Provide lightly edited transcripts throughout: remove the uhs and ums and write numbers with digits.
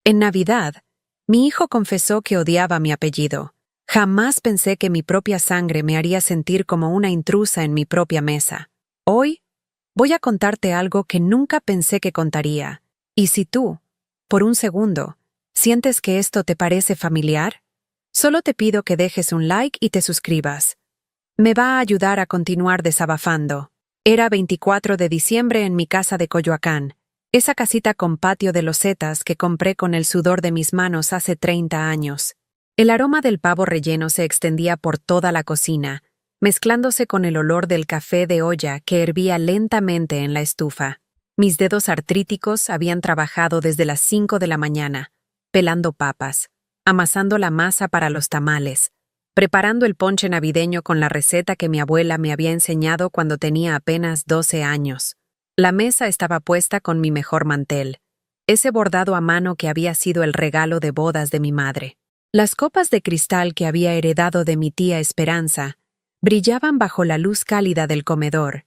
En Navidad, mi hijo confesó que odiaba mi apellido. Jamás pensé que mi propia sangre me haría sentir como una intrusa en mi propia mesa. Hoy, voy a contarte algo que nunca pensé que contaría. Y si tú, por un segundo, sientes que esto te parece familiar, solo te pido que dejes un like y te suscribas. Me va a ayudar a continuar desabafando. Era 24 de diciembre en mi casa de Coyoacán, esa casita con patio de losetas que compré con el sudor de mis manos hace 30 años. El aroma del pavo relleno se extendía por toda la cocina, mezclándose con el olor del café de olla que hervía lentamente en la estufa. Mis dedos artríticos habían trabajado desde las 5 de la mañana, pelando papas, amasando la masa para los tamales, preparando el ponche navideño con la receta que mi abuela me había enseñado cuando tenía apenas 12 años. La mesa estaba puesta con mi mejor mantel, ese bordado a mano que había sido el regalo de bodas de mi madre. Las copas de cristal que había heredado de mi tía Esperanza brillaban bajo la luz cálida del comedor,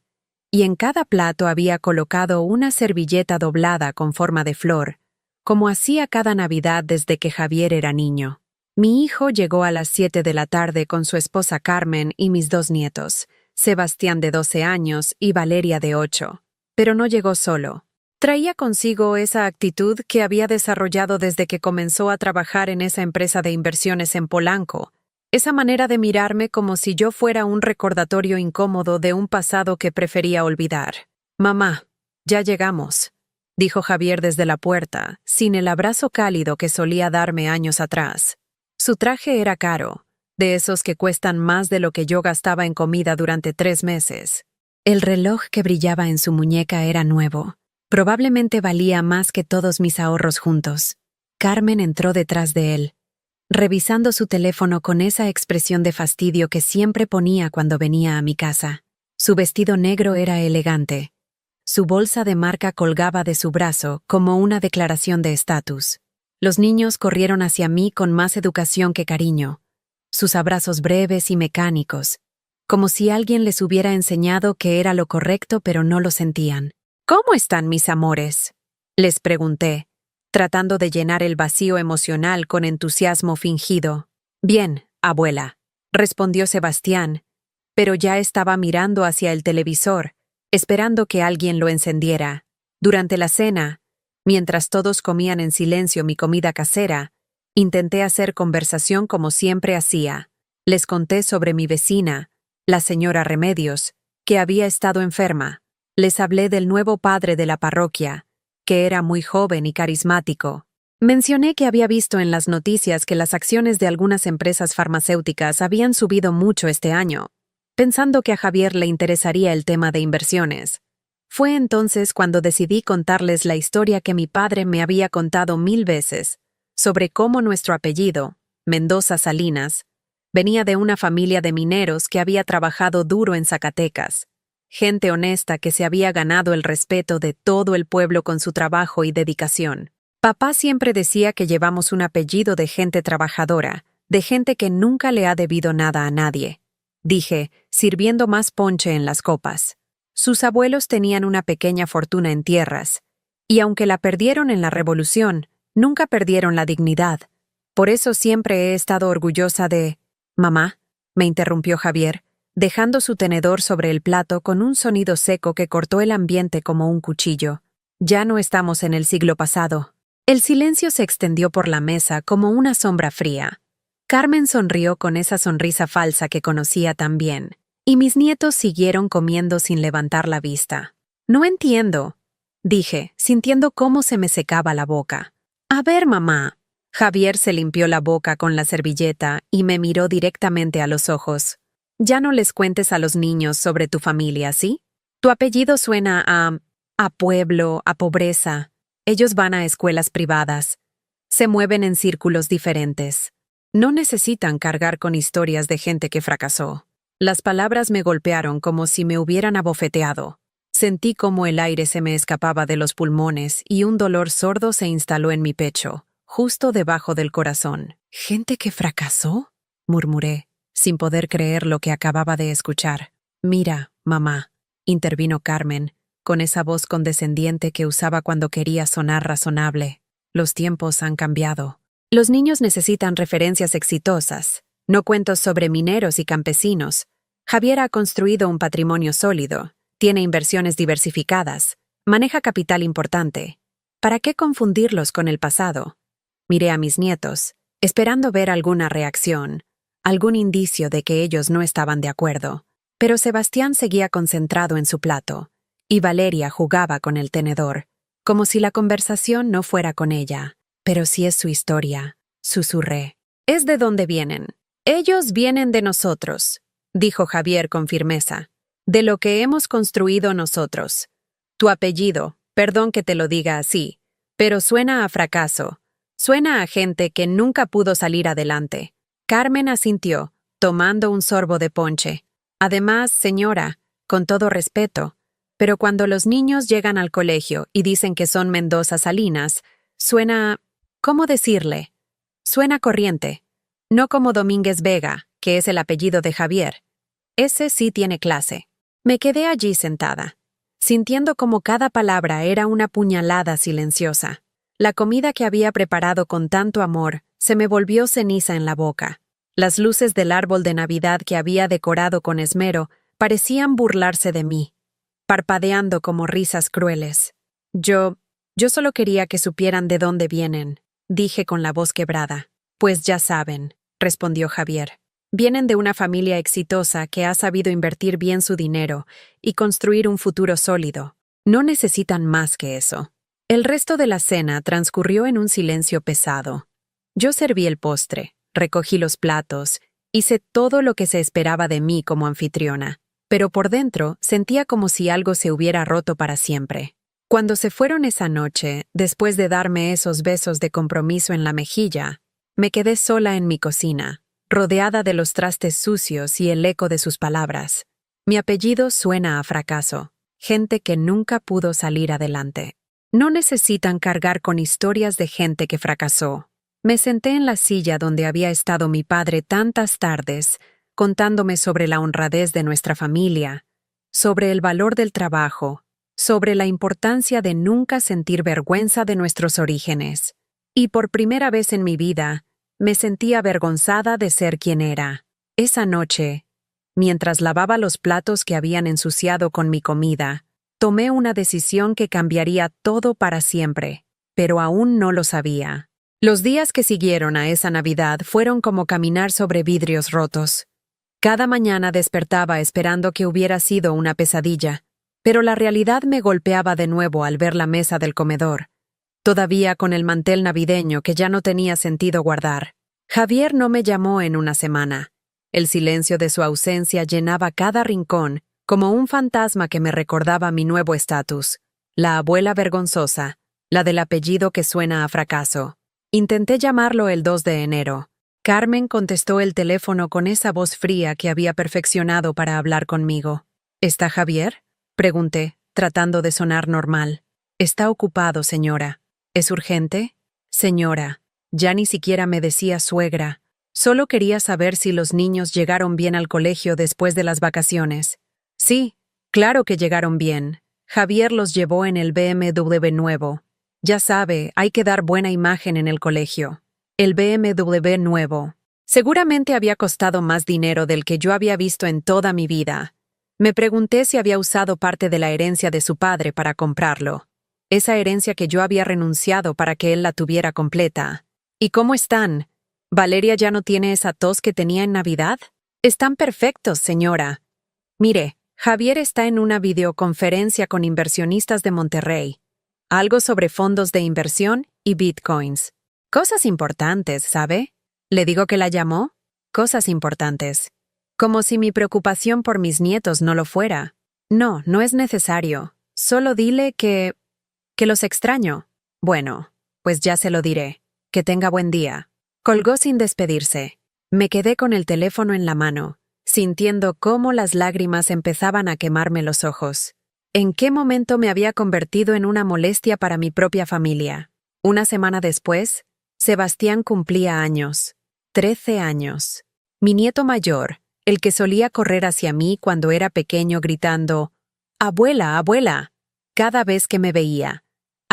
y en cada plato había colocado una servilleta doblada con forma de flor, como hacía cada Navidad desde que Javier era niño. Mi hijo llegó a las 7 de la tarde con su esposa Carmen y mis 2 nietos, Sebastián de 12 años y Valeria de 8. Pero no llegó solo. Traía consigo esa actitud que había desarrollado desde que comenzó a trabajar en esa empresa de inversiones en Polanco, esa manera de mirarme como si yo fuera un recordatorio incómodo de un pasado que prefería olvidar. «Mamá, ya llegamos», dijo Javier desde la puerta, sin el abrazo cálido que solía darme años atrás. Su traje era caro, de esos que cuestan más de lo que yo gastaba en comida durante 3 meses. El reloj que brillaba en su muñeca era nuevo. Probablemente valía más que todos mis ahorros juntos. Carmen entró detrás de él, revisando su teléfono con esa expresión de fastidio que siempre ponía cuando venía a mi casa. Su vestido negro era elegante. Su bolsa de marca colgaba de su brazo como una declaración de estatus. Los niños corrieron hacia mí con más educación que cariño, sus abrazos breves y mecánicos, como si alguien les hubiera enseñado que era lo correcto pero no lo sentían. «¿Cómo están mis amores?», les pregunté, tratando de llenar el vacío emocional con entusiasmo fingido. «Bien, abuela», respondió Sebastián, pero ya estaba mirando hacia el televisor, esperando que alguien lo encendiera. Durante la cena, mientras todos comían en silencio mi comida casera, intenté hacer conversación como siempre hacía. Les conté sobre mi vecina, la señora Remedios, que había estado enferma. Les hablé del nuevo padre de la parroquia, que era muy joven y carismático. Mencioné que había visto en las noticias que las acciones de algunas empresas farmacéuticas habían subido mucho este año, pensando que a Javier le interesaría el tema de inversiones. Fue entonces cuando decidí contarles la historia que mi padre me había contado 1000 veces, sobre cómo nuestro apellido, Mendoza Salinas, venía de una familia de mineros que había trabajado duro en Zacatecas, gente honesta que se había ganado el respeto de todo el pueblo con su trabajo y dedicación. Papá siempre decía que llevamos un apellido de gente trabajadora, de gente que nunca le ha debido nada a nadie, dije, sirviendo más ponche en las copas. Sus abuelos tenían una pequeña fortuna en tierras, y aunque la perdieron en la Revolución, nunca perdieron la dignidad. Por eso siempre he estado orgullosa de... «Mamá», me interrumpió Javier, dejando su tenedor sobre el plato con un sonido seco que cortó el ambiente como un cuchillo. «Ya no estamos en el siglo pasado». El silencio se extendió por la mesa como una sombra fría. Carmen sonrió con esa sonrisa falsa que conocía tan bien, y mis nietos siguieron comiendo sin levantar la vista. «No entiendo», dije, sintiendo cómo se me secaba la boca. «A ver, mamá». Javier se limpió la boca con la servilleta y me miró directamente a los ojos. «Ya no les cuentes a los niños sobre tu familia, ¿sí? Tu apellido suena a pueblo, a pobreza. Ellos van a escuelas privadas. Se mueven en círculos diferentes. No necesitan cargar con historias de gente que fracasó». Las palabras me golpearon como si me hubieran abofeteado. Sentí como el aire se me escapaba de los pulmones y un dolor sordo se instaló en mi pecho, justo debajo del corazón. «¿Gente que fracasó?», murmuré, sin poder creer lo que acababa de escuchar. «Mira, mamá», intervino Carmen, con esa voz condescendiente que usaba cuando quería sonar razonable. Los tiempos han cambiado. Los niños necesitan referencias exitosas, no cuentos sobre mineros y campesinos. Javier ha construido un patrimonio sólido, tiene inversiones diversificadas, maneja capital importante. ¿Para qué confundirlos con el pasado? Miré a mis nietos, esperando ver alguna reacción, algún indicio de que ellos no estaban de acuerdo. Pero Sebastián seguía concentrado en su plato, y Valeria jugaba con el tenedor, como si la conversación no fuera con ella. Pero si es su historia, susurré. Es de dónde vienen. Ellos vienen de nosotros, dijo Javier con firmeza. De lo que hemos construido nosotros. Tu apellido, perdón que te lo diga así, pero suena a fracaso. Suena a gente que nunca pudo salir adelante. Carmen asintió, tomando un sorbo de ponche. Además, señora, con todo respeto, pero cuando los niños llegan al colegio y dicen que son Mendoza Salinas, suena... ¿Cómo decirle? Suena corriente. No como Domínguez Vega, que es el apellido de Javier. Ese sí tiene clase. Me quedé allí sentada, sintiendo como cada palabra era una puñalada silenciosa. La comida que había preparado con tanto amor se me volvió ceniza en la boca. Las luces del árbol de Navidad que había decorado con esmero parecían burlarse de mí, parpadeando como risas crueles. Yo solo quería que supieran de dónde vienen, dije con la voz quebrada. Pues ya saben, respondió Javier. Vienen de una familia exitosa que ha sabido invertir bien su dinero y construir un futuro sólido. No necesitan más que eso. El resto de la cena transcurrió en un silencio pesado. Yo serví el postre, recogí los platos, hice todo lo que se esperaba de mí como anfitriona, pero por dentro sentía como si algo se hubiera roto para siempre. Cuando se fueron esa noche, después de darme esos besos de compromiso en la mejilla, me quedé sola en mi cocina, rodeada de los trastes sucios y el eco de sus palabras. Mi apellido suena a fracaso, gente que nunca pudo salir adelante. No necesitan cargar con historias de gente que fracasó. Me senté en la silla donde había estado mi padre tantas tardes, contándome sobre la honradez de nuestra familia, sobre el valor del trabajo, sobre la importancia de nunca sentir vergüenza de nuestros orígenes. Y por primera vez en mi vida, me sentí avergonzada de ser quien era. Esa noche, mientras lavaba los platos que habían ensuciado con mi comida, tomé una decisión que cambiaría todo para siempre, pero aún no lo sabía. Los días que siguieron a esa Navidad fueron como caminar sobre vidrios rotos. Cada mañana despertaba esperando que hubiera sido una pesadilla, pero la realidad me golpeaba de nuevo al ver la mesa del comedor, todavía con el mantel navideño que ya no tenía sentido guardar. Javier no me llamó en una semana. El silencio de su ausencia llenaba cada rincón, como un fantasma que me recordaba mi nuevo estatus, la abuela vergonzosa, la del apellido que suena a fracaso. Intenté llamarlo el 2 de enero. Carmen contestó el teléfono con esa voz fría que había perfeccionado para hablar conmigo. ¿Está Javier?, pregunté, tratando de sonar normal. Está ocupado, señora. ¿Es urgente? Señora, ya ni siquiera me decía suegra. Solo quería saber si los niños llegaron bien al colegio después de las vacaciones. Sí, claro que llegaron bien. Javier los llevó en el BMW nuevo. Ya sabe, hay que dar buena imagen en el colegio. El BMW nuevo. Seguramente había costado más dinero del que yo había visto en toda mi vida. Me pregunté si había usado parte de la herencia de su padre para comprarlo. Esa herencia que yo había renunciado para que él la tuviera completa. ¿Y cómo están? ¿Valeria ya no tiene esa tos que tenía en Navidad? Están perfectos, señora. Mire, Javier está en una videoconferencia con inversionistas de Monterrey. Algo sobre fondos de inversión y bitcoins. Cosas importantes, ¿sabe? ¿Le digo que la llamó? Cosas importantes. Como si mi preocupación por mis nietos no lo fuera. No, no es necesario. Solo dile que los extraño. Bueno, pues ya se lo diré. Que tenga buen día. Colgó sin despedirse. Me quedé con el teléfono en la mano, sintiendo cómo las lágrimas empezaban a quemarme los ojos. ¿En qué momento me había convertido en una molestia para mi propia familia? Una semana después, Sebastián cumplía años. 13 años. Mi nieto mayor, el que solía correr hacia mí cuando era pequeño gritando, «¡Abuela, abuela!», cada vez que me veía.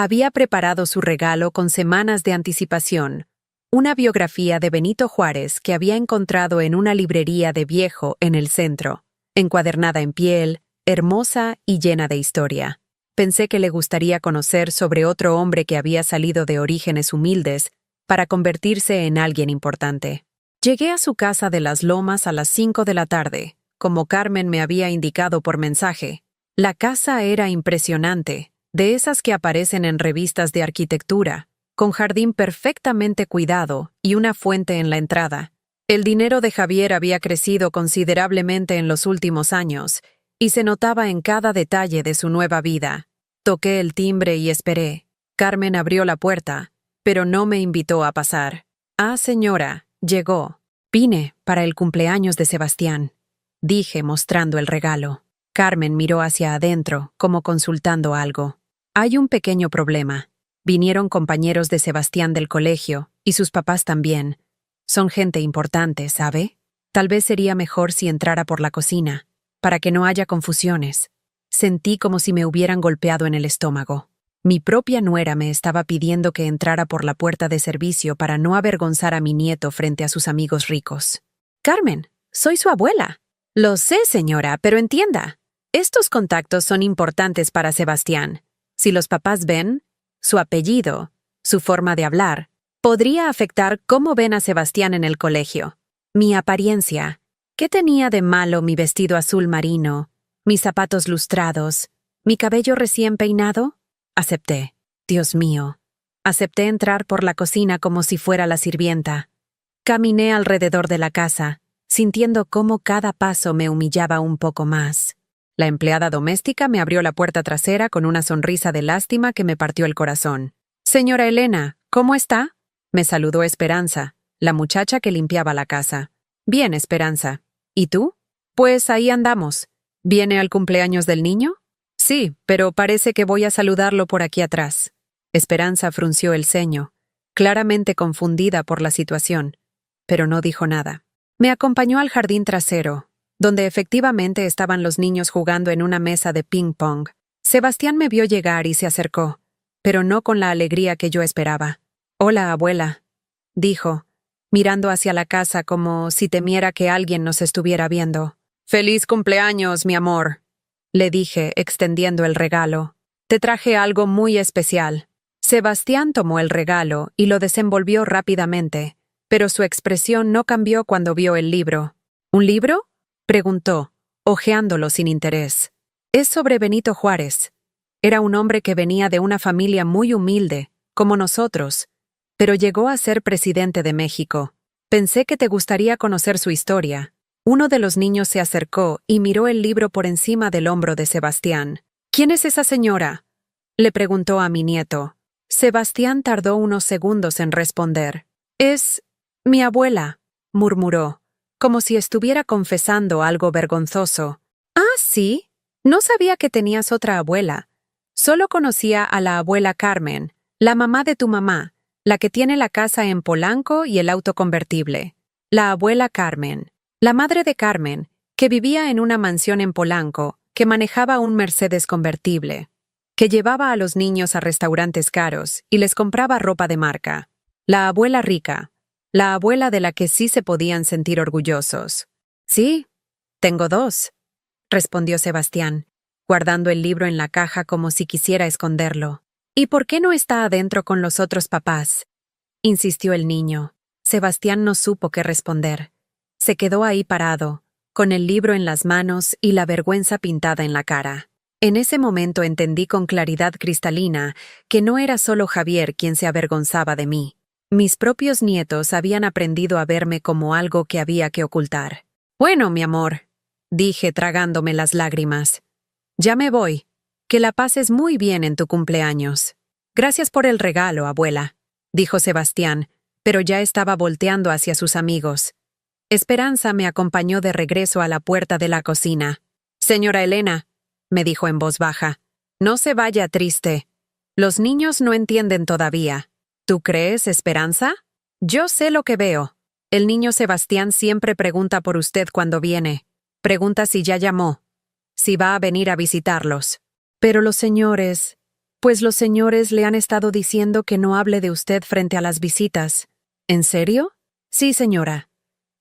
Había preparado su regalo con semanas de anticipación, una biografía de Benito Juárez que había encontrado en una librería de viejo en el centro, encuadernada en piel, hermosa y llena de historia. Pensé que le gustaría conocer sobre otro hombre que había salido de orígenes humildes para convertirse en alguien importante. Llegué a su casa de las Lomas a las 5 de la tarde, como Carmen me había indicado por mensaje. La casa era impresionante, de esas que aparecen en revistas de arquitectura, con jardín perfectamente cuidado y una fuente en la entrada. El dinero de Javier había crecido considerablemente en los últimos años, y se notaba en cada detalle de su nueva vida. Toqué el timbre y esperé. Carmen abrió la puerta, pero no me invitó a pasar. «Ah, señora», llegó. «Vine para el cumpleaños de Sebastián», dije mostrando el regalo. Carmen miró hacia adentro, como consultando algo. «Hay un pequeño problema. Vinieron compañeros de Sebastián del colegio, y sus papás también. Son gente importante, ¿sabe? Tal vez sería mejor si entrara por la cocina, para que no haya confusiones». Sentí como si me hubieran golpeado en el estómago. Mi propia nuera me estaba pidiendo que entrara por la puerta de servicio para no avergonzar a mi nieto frente a sus amigos ricos. «Carmen, soy su abuela». «Lo sé, señora, pero entienda. Estos contactos son importantes para Sebastián. Si los papás ven, su apellido, su forma de hablar, podría afectar cómo ven a Sebastián en el colegio. Mi apariencia. ¿Qué tenía de malo mi vestido azul marino, mis zapatos lustrados, mi cabello recién peinado?» Acepté. Dios mío. Acepté entrar por la cocina como si fuera la sirvienta. Caminé alrededor de la casa, sintiendo cómo cada paso me humillaba un poco más. La empleada doméstica me abrió la puerta trasera con una sonrisa de lástima que me partió el corazón. «Señora Elena, ¿cómo está?», me saludó Esperanza, la muchacha que limpiaba la casa. «Bien, Esperanza. ¿Y tú?». «Pues ahí andamos. ¿Viene al cumpleaños del niño?». «Sí, pero parece que voy a saludarlo por aquí atrás». Esperanza frunció el ceño, claramente confundida por la situación, pero no dijo nada. Me acompañó al jardín trasero, donde efectivamente estaban los niños jugando en una mesa de ping-pong. Sebastián me vio llegar y se acercó, pero no con la alegría que yo esperaba. «Hola, abuela», dijo, mirando hacia la casa como si temiera que alguien nos estuviera viendo. «Feliz cumpleaños, mi amor», le dije, extendiendo el regalo. «Te traje algo muy especial». Sebastián tomó el regalo y lo desenvolvió rápidamente, pero su expresión no cambió cuando vio el libro. «¿Un libro?», preguntó, hojeándolo sin interés. «Es sobre Benito Juárez. Era un hombre que venía de una familia muy humilde, como nosotros, pero llegó a ser presidente de México. Pensé que te gustaría conocer su historia». Uno de los niños se acercó y miró el libro por encima del hombro de Sebastián. «¿Quién es esa señora?», le preguntó a mi nieto. Sebastián tardó unos segundos en responder. «Es mi abuela», murmuró, como si estuviera confesando algo vergonzoso. «Ah, sí. No sabía que tenías otra abuela. Solo conocía a la abuela Carmen, la mamá de tu mamá, la que tiene la casa en Polanco y el auto convertible. La abuela Carmen. La madre de Carmen, que vivía en una mansión en Polanco, que manejaba un Mercedes convertible, que llevaba a los niños a restaurantes caros y les compraba ropa de marca. La abuela rica, la abuela de la que sí se podían sentir orgullosos». «Sí, tengo dos», respondió Sebastián, guardando el libro en la caja como si quisiera esconderlo. «¿Y por qué no está adentro con los otros papás?», insistió el niño. Sebastián no supo qué responder. Se quedó ahí parado, con el libro en las manos y la vergüenza pintada en la cara. En ese momento entendí con claridad cristalina que no era solo Javier quien se avergonzaba de mí. Mis propios nietos habían aprendido a verme como algo que había que ocultar. «Bueno, mi amor», dije tragándome las lágrimas. «Ya me voy. Que la pases muy bien en tu cumpleaños». «Gracias por el regalo, abuela», dijo Sebastián, pero ya estaba volteando hacia sus amigos. Esperanza me acompañó de regreso a la puerta de la cocina. «Señora Elena», me dijo en voz baja, «no se vaya triste. Los niños no entienden todavía». «¿Tú crees, Esperanza?». «Yo sé lo que veo. El niño Sebastián siempre pregunta por usted cuando viene. Pregunta si ya llamó, si va a venir a visitarlos». «Pero los señores», Pues los señores le han estado diciendo que no hable de usted frente a las visitas. ¿En serio? Sí, señora.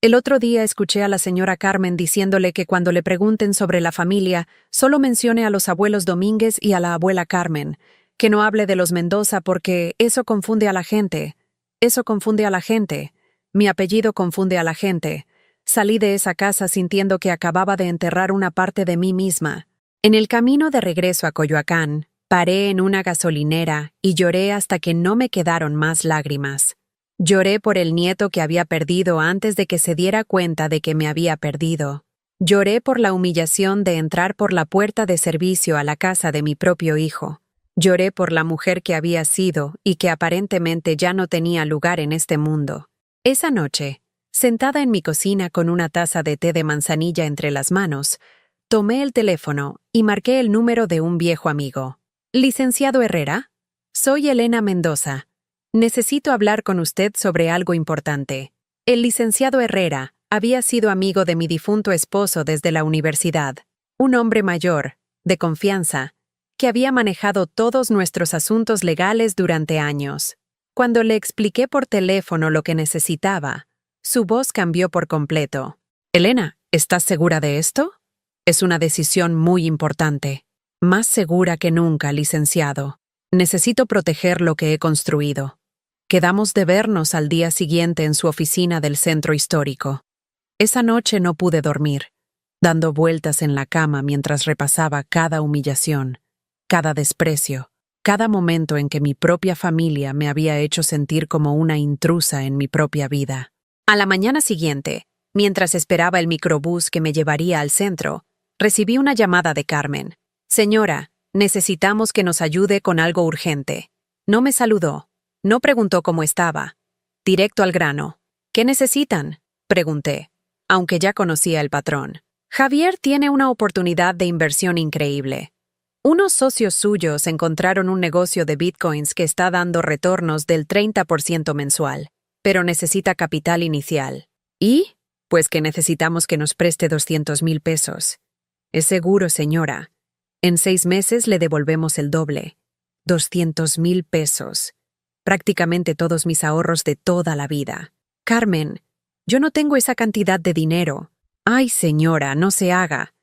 El otro día escuché a la señora Carmen diciéndole que cuando le pregunten sobre la familia, solo mencione a los abuelos Domínguez y a la abuela Carmen, que no hable de los Mendoza porque eso confunde a la gente. Eso confunde a la gente. Mi apellido confunde a la gente. Salí de esa casa sintiendo que acababa de enterrar una parte de mí misma. En el camino de regreso a Coyoacán, paré en una gasolinera y lloré hasta que no me quedaron más lágrimas. Lloré por el nieto que había perdido antes de que se diera cuenta de que me había perdido. Lloré por la humillación de entrar por la puerta de servicio a la casa de mi propio hijo. Lloré por la mujer que había sido y que aparentemente ya no tenía lugar en este mundo. Esa noche, sentada en mi cocina con una taza de té de manzanilla entre las manos, tomé el teléfono y marqué el número de un viejo amigo. Licenciado Herrera, soy Elena Mendoza. Necesito hablar con usted sobre algo importante. El licenciado Herrera había sido amigo de mi difunto esposo desde la universidad, un hombre mayor, de confianza, que había manejado todos nuestros asuntos legales durante años. Cuando le expliqué por teléfono lo que necesitaba, su voz cambió por completo. Elena, ¿estás segura de esto? Es una decisión muy importante. Más segura que nunca, licenciado. Necesito proteger lo que he construido. Quedamos de vernos al día siguiente en su oficina del centro histórico. Esa noche no pude dormir, dando vueltas en la cama mientras repasaba cada humillación, cada desprecio, cada momento en que mi propia familia me había hecho sentir como una intrusa en mi propia vida. A la mañana siguiente, mientras esperaba el microbús que me llevaría al centro, recibí una llamada de Carmen. Señora, necesitamos que nos ayude con algo urgente. No me saludó. No preguntó cómo estaba. Directo al grano. ¿Qué necesitan? Pregunté, aunque ya conocía el patrón. Javier tiene una oportunidad de inversión increíble. Unos socios suyos encontraron un negocio de bitcoins que está dando retornos del 30% mensual, pero necesita capital inicial. ¿Y? Pues que necesitamos que nos preste 200,000 pesos. Es seguro, señora. En 6 meses le devolvemos el doble. 200,000 pesos. Prácticamente todos mis ahorros de toda la vida. Carmen, yo no tengo esa cantidad de dinero. Ay, señora, no se haga.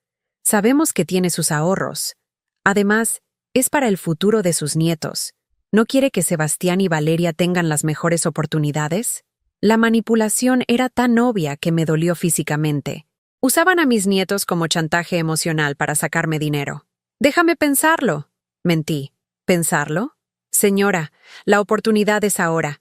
Sabemos que tiene sus ahorros. Además, es para el futuro de sus nietos. ¿No quiere que Sebastián y Valeria tengan las mejores oportunidades? La manipulación era tan obvia que me dolió físicamente. Usaban a mis nietos como chantaje emocional para sacarme dinero. Déjame pensarlo. Mentí. ¿Pensarlo? Señora, la oportunidad es ahora.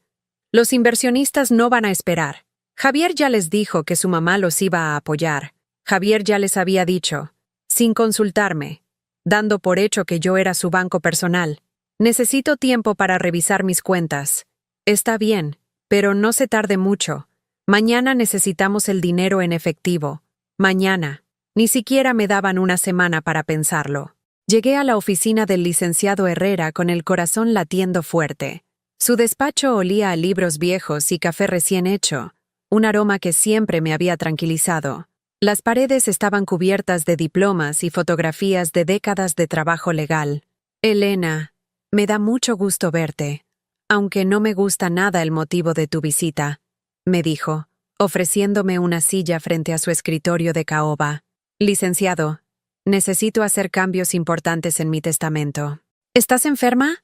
Los inversionistas no van a esperar. Javier ya les dijo que su mamá los iba a apoyar. Javier ya les había dicho, sin consultarme, dando por hecho que yo era su banco personal. Necesito tiempo para revisar mis cuentas. Está bien, pero no se tarde mucho. Mañana necesitamos el dinero en efectivo. Mañana. Ni siquiera me daban una semana para pensarlo. Llegué a la oficina del licenciado Herrera con el corazón latiendo fuerte. Su despacho olía a libros viejos y café recién hecho, un aroma que siempre me había tranquilizado. Las paredes estaban cubiertas de diplomas y fotografías de décadas de trabajo legal. Elena, me da mucho gusto verte, aunque no me gusta nada el motivo de tu visita, me dijo, ofreciéndome una silla frente a su escritorio de caoba. Licenciado, necesito hacer cambios importantes en mi testamento. ¿Estás enferma?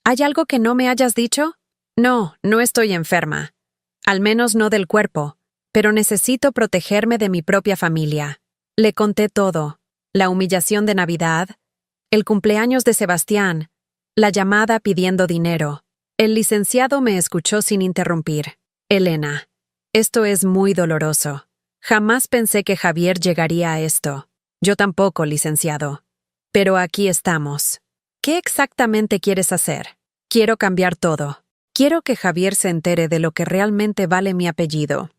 ¿Hay algo que no me hayas dicho? No, no estoy enferma. Al menos no del cuerpo, pero necesito protegerme de mi propia familia. Le conté todo. La humillación de Navidad, el cumpleaños de Sebastián, la llamada pidiendo dinero. El licenciado me escuchó sin interrumpir. Elena, esto es muy doloroso. Jamás pensé que Javier llegaría a esto. Yo tampoco, licenciado. Pero aquí estamos. ¿Qué exactamente quieres hacer? Quiero cambiar todo. Quiero que Javier se entere de lo que realmente vale mi apellido.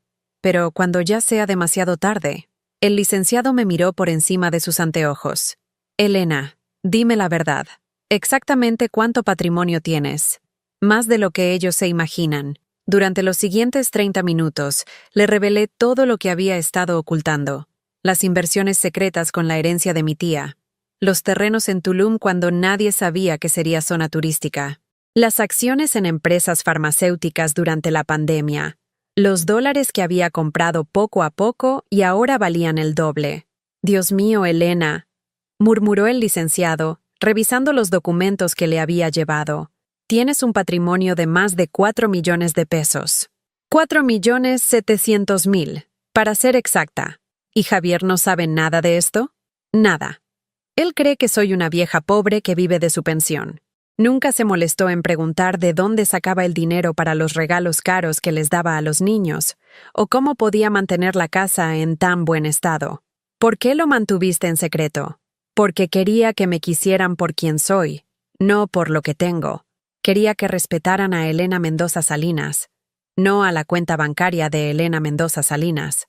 Pero cuando ya sea demasiado tarde, el licenciado me miró por encima de sus anteojos. Elena, dime la verdad. ¿Exactamente cuánto patrimonio tienes? Más de lo que ellos se imaginan. Durante los siguientes 30 minutos, le revelé todo lo que había estado ocultando. Las inversiones secretas con la herencia de mi tía, los terrenos en Tulum cuando nadie sabía que sería zona turística, las acciones en empresas farmacéuticas durante la pandemia, los dólares que había comprado poco a poco y ahora valían el doble. Dios mío, Elena, murmuró el licenciado, revisando los documentos que le había llevado. Tienes un patrimonio de más de 4 millones de pesos. 4.700.000, para ser exacta. ¿Y Javier no sabe nada de esto? Nada. Él cree que soy una vieja pobre que vive de su pensión. Nunca se molestó en preguntar de dónde sacaba el dinero para los regalos caros que les daba a los niños, o cómo podía mantener la casa en tan buen estado. ¿Por qué lo mantuviste en secreto? Porque quería que me quisieran por quien soy, no por lo que tengo. Quería que respetaran a Elena Mendoza Salinas, no a la cuenta bancaria de Elena Mendoza Salinas.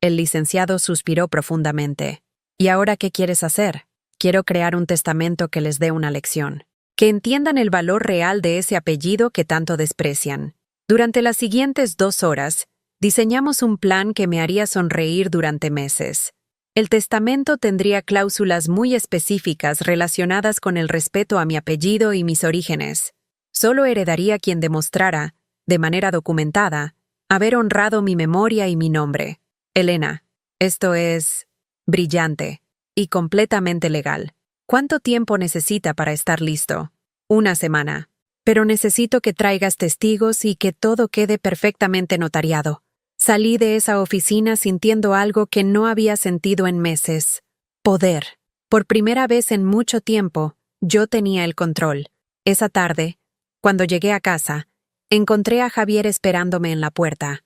El licenciado suspiró profundamente. ¿Y ahora qué quieres hacer? Quiero crear un testamento que les dé una lección. Que entiendan el valor real de ese apellido que tanto desprecian. Durante las siguientes 2 horas, diseñamos un plan que me haría sonreír durante meses. El testamento tendría cláusulas muy específicas relacionadas con el respeto a mi apellido y mis orígenes. Solo heredaría quien demostrara, de manera documentada, haber honrado mi memoria y mi nombre. Elena, esto es brillante y completamente legal. ¿Cuánto tiempo necesita para estar listo? 1 semana. Pero necesito que traigas testigos y que todo quede perfectamente notariado. Salí de esa oficina sintiendo algo que no había sentido en meses. Poder. Por primera vez en mucho tiempo, yo tenía el control. Esa tarde, cuando llegué a casa, encontré a Javier esperándome en la puerta.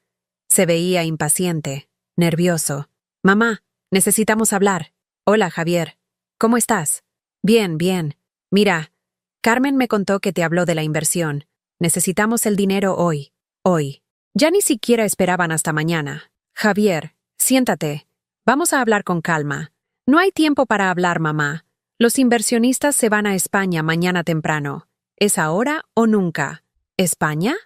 Se veía impaciente, nervioso. «Mamá, necesitamos hablar». «Hola, Javier. ¿Cómo estás?» «Bien, bien. Mira, Carmen me contó que te habló de la inversión. Necesitamos el dinero hoy. Hoy». Ya ni siquiera esperaban hasta mañana. «Javier, siéntate. Vamos a hablar con calma. No hay tiempo para hablar, mamá. Los inversionistas se van a España mañana temprano. ¿Es ahora o nunca?» ¿España?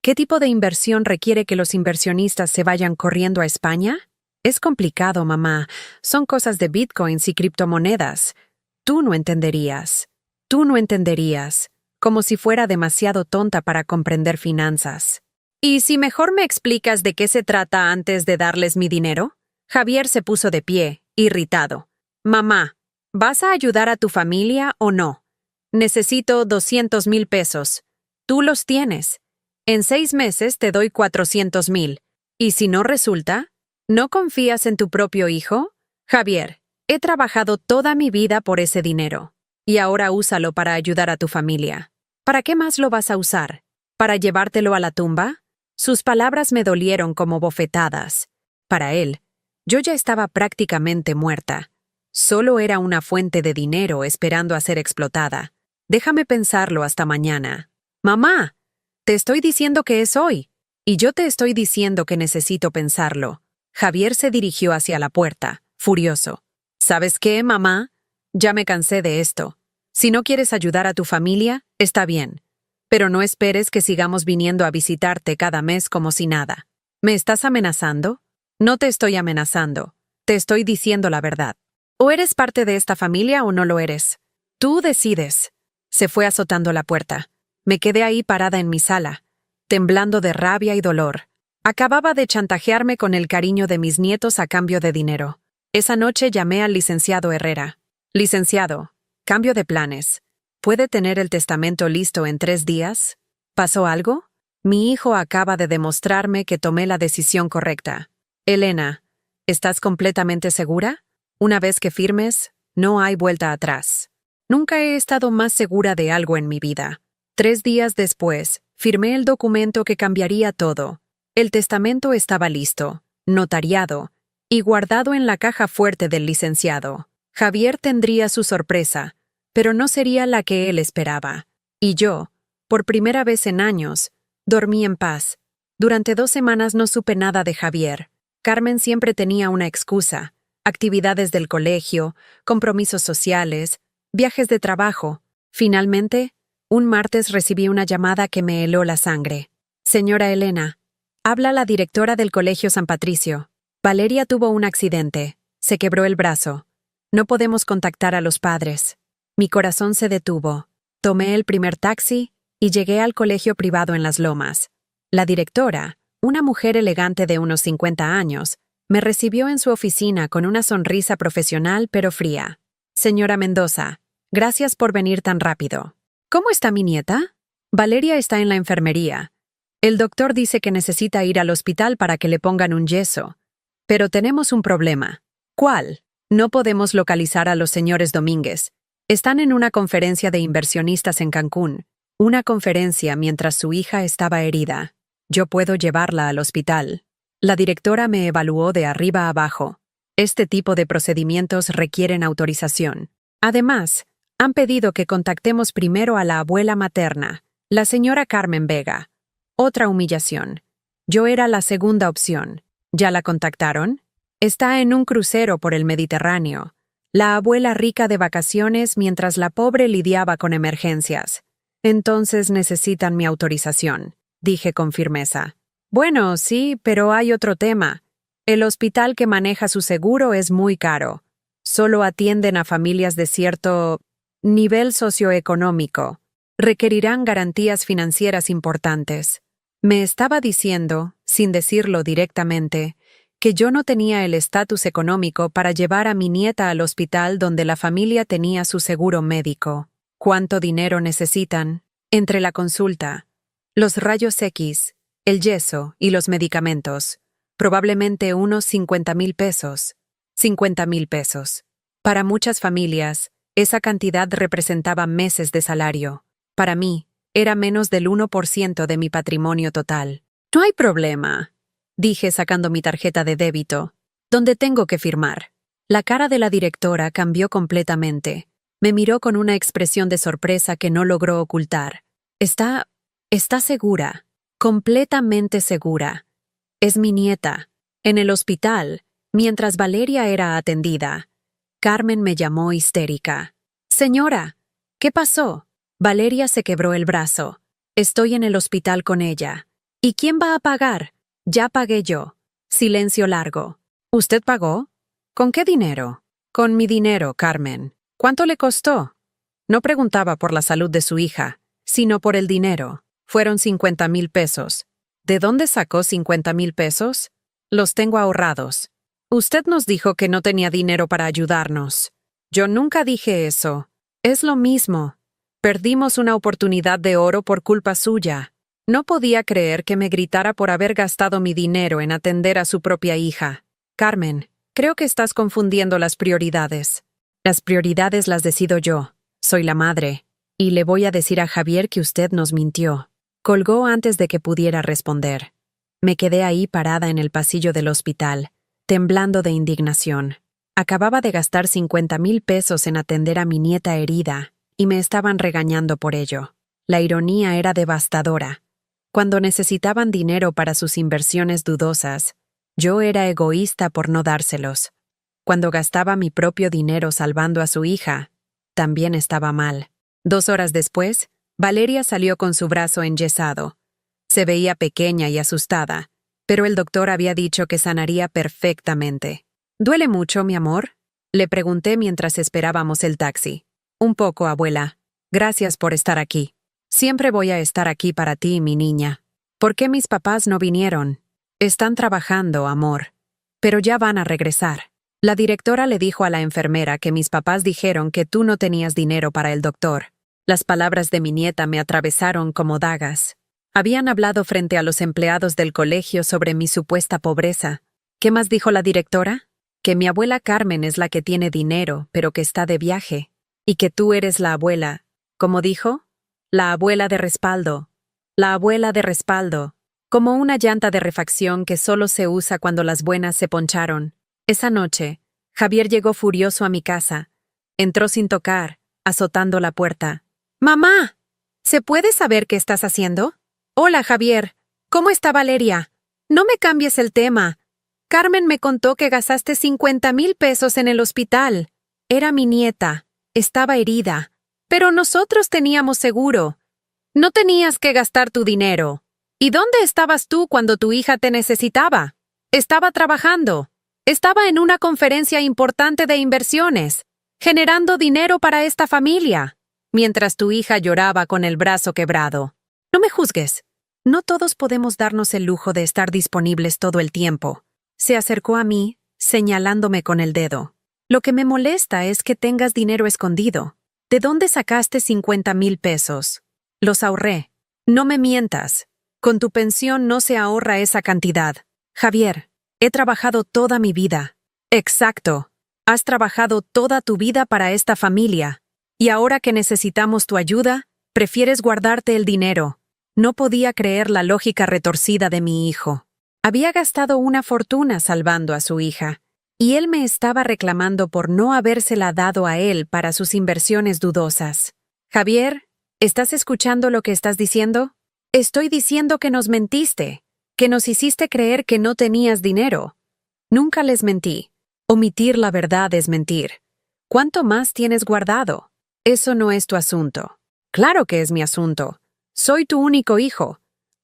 ¿Qué tipo de inversión requiere que los inversionistas se vayan corriendo a España? Es complicado, mamá. Son cosas de bitcoins y criptomonedas. Tú no entenderías. Tú no entenderías. Como si fuera demasiado tonta para comprender finanzas. ¿Y si mejor me explicas de qué se trata antes de darles mi dinero? Javier se puso de pie, irritado. «Mamá, ¿vas a ayudar a tu familia o no? Necesito 200.000 pesos. Tú los tienes. En 6 meses te doy 400.000. ¿Y si no resulta? ¿No confías en tu propio hijo? Javier, he trabajado toda mi vida por ese dinero. Y ahora úsalo para ayudar a tu familia. ¿Para qué más lo vas a usar? ¿Para llevártelo a la tumba?» Sus palabras me dolieron como bofetadas. Para él, yo ya estaba prácticamente muerta. Solo era una fuente de dinero esperando a ser explotada. Déjame pensarlo hasta mañana. «Mamá, te estoy diciendo que es hoy. Y yo te estoy diciendo que necesito pensarlo». Javier se dirigió hacia la puerta, furioso. «¿Sabes qué, mamá? Ya me cansé de esto. Si no quieres ayudar a tu familia, está bien. Pero no esperes que sigamos viniendo a visitarte cada mes como si nada. ¿Me estás amenazando? No te estoy amenazando. Te estoy diciendo la verdad. O eres parte de esta familia o no lo eres. Tú decides». Se fue azotando la puerta. Me quedé ahí parada en mi sala, temblando de rabia y dolor. Acababa de chantajearme con el cariño de mis nietos a cambio de dinero. Esa noche llamé al licenciado Herrera. «Licenciado, cambio de planes. ¿Puede tener el testamento listo en 3 días? ¿Pasó algo? Mi hijo acaba de demostrarme que tomé la decisión correcta. Elena, ¿estás completamente segura? Una vez que firmes, no hay vuelta atrás». Nunca he estado más segura de algo en mi vida. 3 días después, firmé el documento que cambiaría todo. El testamento estaba listo, notariado, y guardado en la caja fuerte del licenciado. Javier tendría su sorpresa, pero no sería la que él esperaba. Y yo, por primera vez en años, dormí en paz. Durante 2 semanas no supe nada de Javier. Carmen siempre tenía una excusa: actividades del colegio, compromisos sociales, viajes de trabajo. Finalmente, un martes recibí una llamada que me heló la sangre. «Señora Elena, habla la directora del Colegio San Patricio. Valeria tuvo un accidente. Se quebró el brazo. No podemos contactar a los padres. Mi corazón se detuvo. Tomé el primer taxi y llegué al colegio privado en Las Lomas. La directora, una mujer elegante de unos 50 años, me recibió en su oficina con una sonrisa profesional pero fría. Señora Mendoza, gracias por venir tan rápido. ¿Cómo está mi nieta? Valeria está en la enfermería. El doctor dice que necesita ir al hospital para que le pongan un yeso. Pero tenemos un problema. ¿Cuál? No podemos localizar a los señores Domínguez. Están en una conferencia de inversionistas en Cancún. Una conferencia mientras su hija estaba herida. Yo puedo llevarla al hospital. La directora me evaluó de arriba a abajo. Este tipo de procedimientos requieren autorización. Además, han pedido que contactemos primero a la abuela materna, la señora Carmen Vega. Otra humillación. Yo era la segunda opción. ¿Ya la contactaron? Está en un crucero por el Mediterráneo. La abuela rica de vacaciones mientras la pobre lidiaba con emergencias. Entonces necesitan mi autorización, dije con firmeza. Bueno, sí, pero hay otro tema. El hospital que maneja su seguro es muy caro. Solo atienden a familias de cierto nivel socioeconómico. Requerirán garantías financieras importantes. Me estaba diciendo, sin decirlo directamente, que yo no tenía el estatus económico para llevar a mi nieta al hospital donde la familia tenía su seguro médico. ¿Cuánto dinero necesitan? Entre la consulta, los rayos X, el yeso y los medicamentos. Probablemente unos 50,000 pesos. 50,000 pesos. Para muchas familias, esa cantidad representaba meses de salario. Para mí, era menos del 1% de mi patrimonio total. No hay problema, dije sacando mi tarjeta de débito. ¿Dónde tengo que firmar? La cara de la directora cambió completamente. Me miró con una expresión de sorpresa que no logró ocultar. Está segura, completamente segura. Es mi nieta. En el hospital, mientras Valeria era atendida, Carmen me llamó histérica. Señora, ¿qué pasó? Valeria se quebró el brazo. Estoy en el hospital con ella. ¿Y quién va a pagar? Ya pagué yo. Silencio largo. ¿Usted pagó? ¿Con qué dinero? Con mi dinero, Carmen. ¿Cuánto le costó? No preguntaba por la salud de su hija, sino por el dinero. Fueron 50,000 pesos. ¿De dónde sacó 50,000 pesos? Los tengo ahorrados. Usted nos dijo que no tenía dinero para ayudarnos. Yo nunca dije eso. Es lo mismo. Perdimos una oportunidad de oro por culpa suya. No podía creer que me gritara por haber gastado mi dinero en atender a su propia hija. Carmen, creo que estás confundiendo las prioridades. Las prioridades las decido yo. Soy la madre. Y le voy a decir a Javier que usted nos mintió. Colgó antes de que pudiera responder. Me quedé ahí parada en el pasillo del hospital, temblando de indignación. Acababa de gastar 50,000 pesos en atender a mi nieta herida, y me estaban regañando por ello. La ironía era devastadora. Cuando necesitaban dinero para sus inversiones dudosas, yo era egoísta por no dárselos. Cuando gastaba mi propio dinero salvando a su hija, también estaba mal. 2 horas después, Valeria salió con su brazo enyesado. Se veía pequeña y asustada, pero el doctor había dicho que sanaría perfectamente. ¿Duele mucho, mi amor? Le pregunté mientras esperábamos el taxi. Un poco, abuela. Gracias por estar aquí. Siempre voy a estar aquí para ti, mi niña. ¿Por qué mis papás no vinieron? Están trabajando, amor. Pero ya van a regresar. La directora le dijo a la enfermera que mis papás dijeron que tú no tenías dinero para el doctor. Las palabras de mi nieta me atravesaron como dagas. Habían hablado frente a los empleados del colegio sobre mi supuesta pobreza. ¿Qué más dijo la directora? Que mi abuela Carmen es la que tiene dinero, pero que está de viaje. Y que tú eres la abuela. ¿Cómo dijo? La abuela de respaldo. La abuela de respaldo. Como una llanta de refacción que solo se usa cuando las buenas se poncharon. Esa noche, Javier llegó furioso a mi casa. Entró sin tocar, azotando la puerta. ¡Mamá! ¿Se puede saber qué estás haciendo? Hola, Javier. ¿Cómo está Valeria? No me cambies el tema. Carmen me contó que gastaste 50,000 pesos en el hospital. Era mi nieta. Estaba herida. Pero nosotros teníamos seguro. No tenías que gastar tu dinero. ¿Y dónde estabas tú cuando tu hija te necesitaba? Estaba trabajando. Estaba en una conferencia importante de inversiones, generando dinero para esta familia, mientras tu hija lloraba con el brazo quebrado. No me juzgues. No todos podemos darnos el lujo de estar disponibles todo el tiempo. Se acercó a mí, señalándome con el dedo. Lo que me molesta es que tengas dinero escondido. ¿De dónde sacaste 50,000 pesos? Los ahorré. No me mientas. Con tu pensión no se ahorra esa cantidad. Javier, he trabajado toda mi vida. Exacto. Has trabajado toda tu vida para esta familia. Y ahora que necesitamos tu ayuda, prefieres guardarte el dinero. No podía creer la lógica retorcida de mi hijo. Había gastado una fortuna salvando a su hija, y él me estaba reclamando por no habérsela dado a él para sus inversiones dudosas. Javier, ¿estás escuchando lo que estás diciendo? Estoy diciendo que nos mentiste, que nos hiciste creer que no tenías dinero. Nunca les mentí. Omitir la verdad es mentir. ¿Cuánto más tienes guardado? Eso no es tu asunto. Claro que es mi asunto. Soy tu único hijo.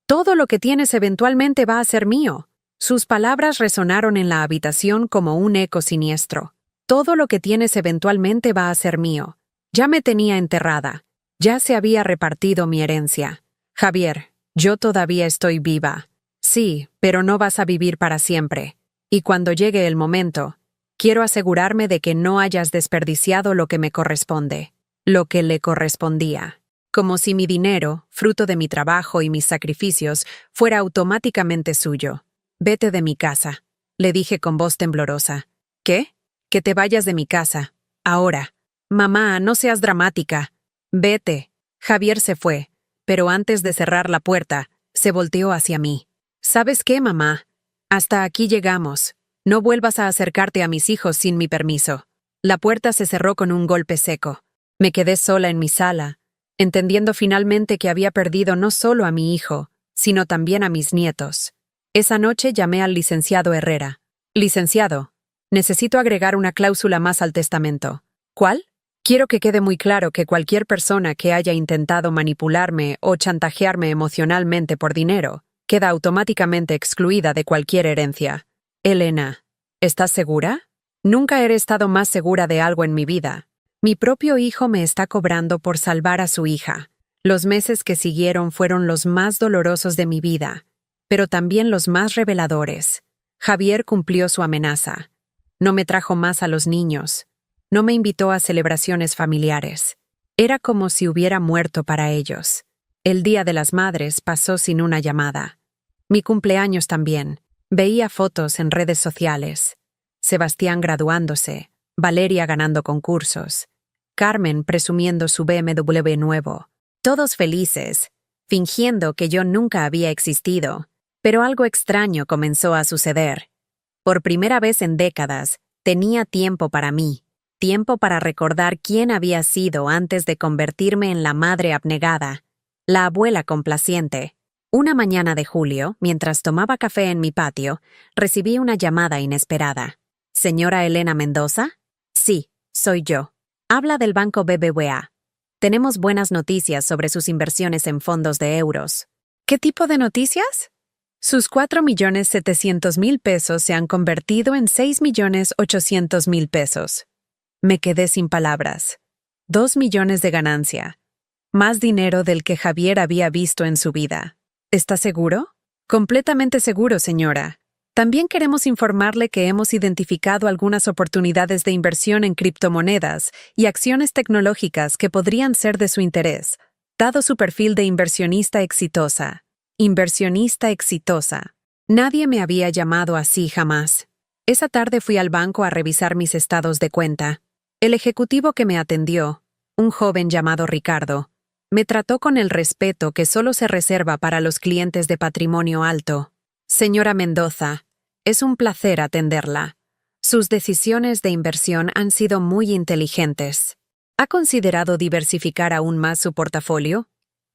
Todo lo que tienes eventualmente va a ser mío. Sus palabras resonaron en la habitación como un eco siniestro. Todo lo que tienes eventualmente va a ser mío. Ya me tenía enterrada. Ya se había repartido mi herencia. Javier, yo todavía estoy viva. Sí, pero no vas a vivir para siempre. Y cuando llegue el momento, quiero asegurarme de que no hayas desperdiciado lo que me corresponde, lo que le correspondía. Como si mi dinero, fruto de mi trabajo y mis sacrificios, fuera automáticamente suyo. Vete de mi casa, le dije con voz temblorosa. ¿Qué? Que te vayas de mi casa. Ahora. Mamá, no seas dramática. Vete. Javier se fue, pero antes de cerrar la puerta, se volteó hacia mí. ¿Sabes qué, mamá? Hasta aquí llegamos. No vuelvas a acercarte a mis hijos sin mi permiso. La puerta se cerró con un golpe seco. Me quedé sola en mi sala, entendiendo finalmente que había perdido no solo a mi hijo, sino también a mis nietos. Esa noche llamé al licenciado Herrera. Licenciado, necesito agregar una cláusula más al testamento. ¿Cuál? Quiero que quede muy claro que cualquier persona que haya intentado manipularme o chantajearme emocionalmente por dinero queda automáticamente excluida de cualquier herencia. Elena, ¿estás segura? Nunca he estado más segura de algo en mi vida. Mi propio hijo me está cobrando por salvar a su hija. Los meses que siguieron fueron los más dolorosos de mi vida, pero también los más reveladores. Javier cumplió su amenaza. No me trajo más a los niños. No me invitó a celebraciones familiares. Era como si hubiera muerto para ellos. El Día de las Madres pasó sin una llamada. Mi cumpleaños también. Veía fotos en redes sociales. Sebastián graduándose, Valeria ganando concursos, Carmen presumiendo su BMW nuevo. Todos felices, fingiendo que yo nunca había existido. Pero algo extraño comenzó a suceder. Por primera vez en décadas, tenía tiempo para mí. Tiempo para recordar quién había sido antes de convertirme en la madre abnegada, la abuela complaciente. Una mañana de julio, mientras tomaba café en mi patio, recibí una llamada inesperada. ¿Señora Elena Mendoza? Sí, soy yo. Habla del banco BBVA. Tenemos buenas noticias sobre sus inversiones en fondos de euros. ¿Qué tipo de noticias? Sus 4,700,000 pesos se han convertido en 6,800,000 pesos. Me quedé sin palabras. 2 millones de ganancia. Más dinero del que Javier había visto en su vida. ¿Está seguro? Completamente seguro, señora. También queremos informarle que hemos identificado algunas oportunidades de inversión en criptomonedas y acciones tecnológicas que podrían ser de su interés, dado su perfil de inversionista exitosa. Inversionista exitosa. Nadie me había llamado así jamás. Esa tarde fui al banco a revisar mis estados de cuenta. El ejecutivo que me atendió, un joven llamado Ricardo, me trató con el respeto que solo se reserva para los clientes de patrimonio alto. Señora Mendoza, es un placer atenderla. Sus decisiones de inversión han sido muy inteligentes. ¿Ha considerado diversificar aún más su portafolio?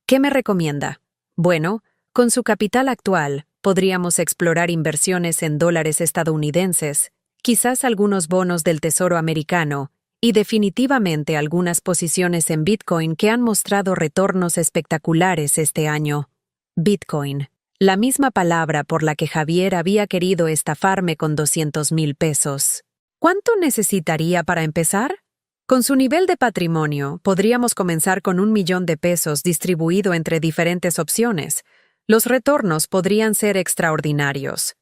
¿Qué me recomienda? Bueno, con su capital actual, podríamos explorar inversiones en dólares estadounidenses, quizás algunos bonos del Tesoro americano, y definitivamente algunas posiciones en Bitcoin que han mostrado retornos espectaculares este año. Bitcoin. La misma palabra por la que Javier había querido estafarme con 200,000 pesos. ¿Cuánto necesitaría para empezar? Con su nivel de patrimonio, podríamos comenzar con 1 millón de pesos distribuido entre diferentes opciones. Los retornos podrían ser extraordinarios.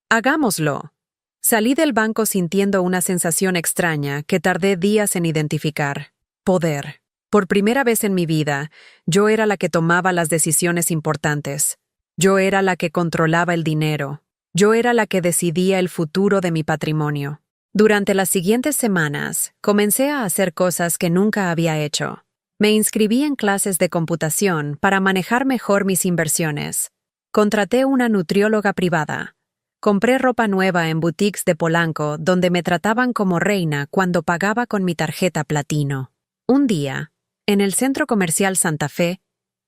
Hagámoslo. Salí del banco sintiendo una sensación extraña que tardé días en identificar. Poder. Por primera vez en mi vida, yo era la que tomaba las decisiones importantes. Yo era la que controlaba el dinero. Yo era la que decidía el futuro de mi patrimonio. Durante las siguientes semanas, comencé a hacer cosas que nunca había hecho. Me inscribí en clases de computación para manejar mejor mis inversiones. Contraté una nutrióloga privada. Compré ropa nueva en boutiques de Polanco donde me trataban como reina cuando pagaba con mi tarjeta platino. Un día, en el centro comercial Santa Fe,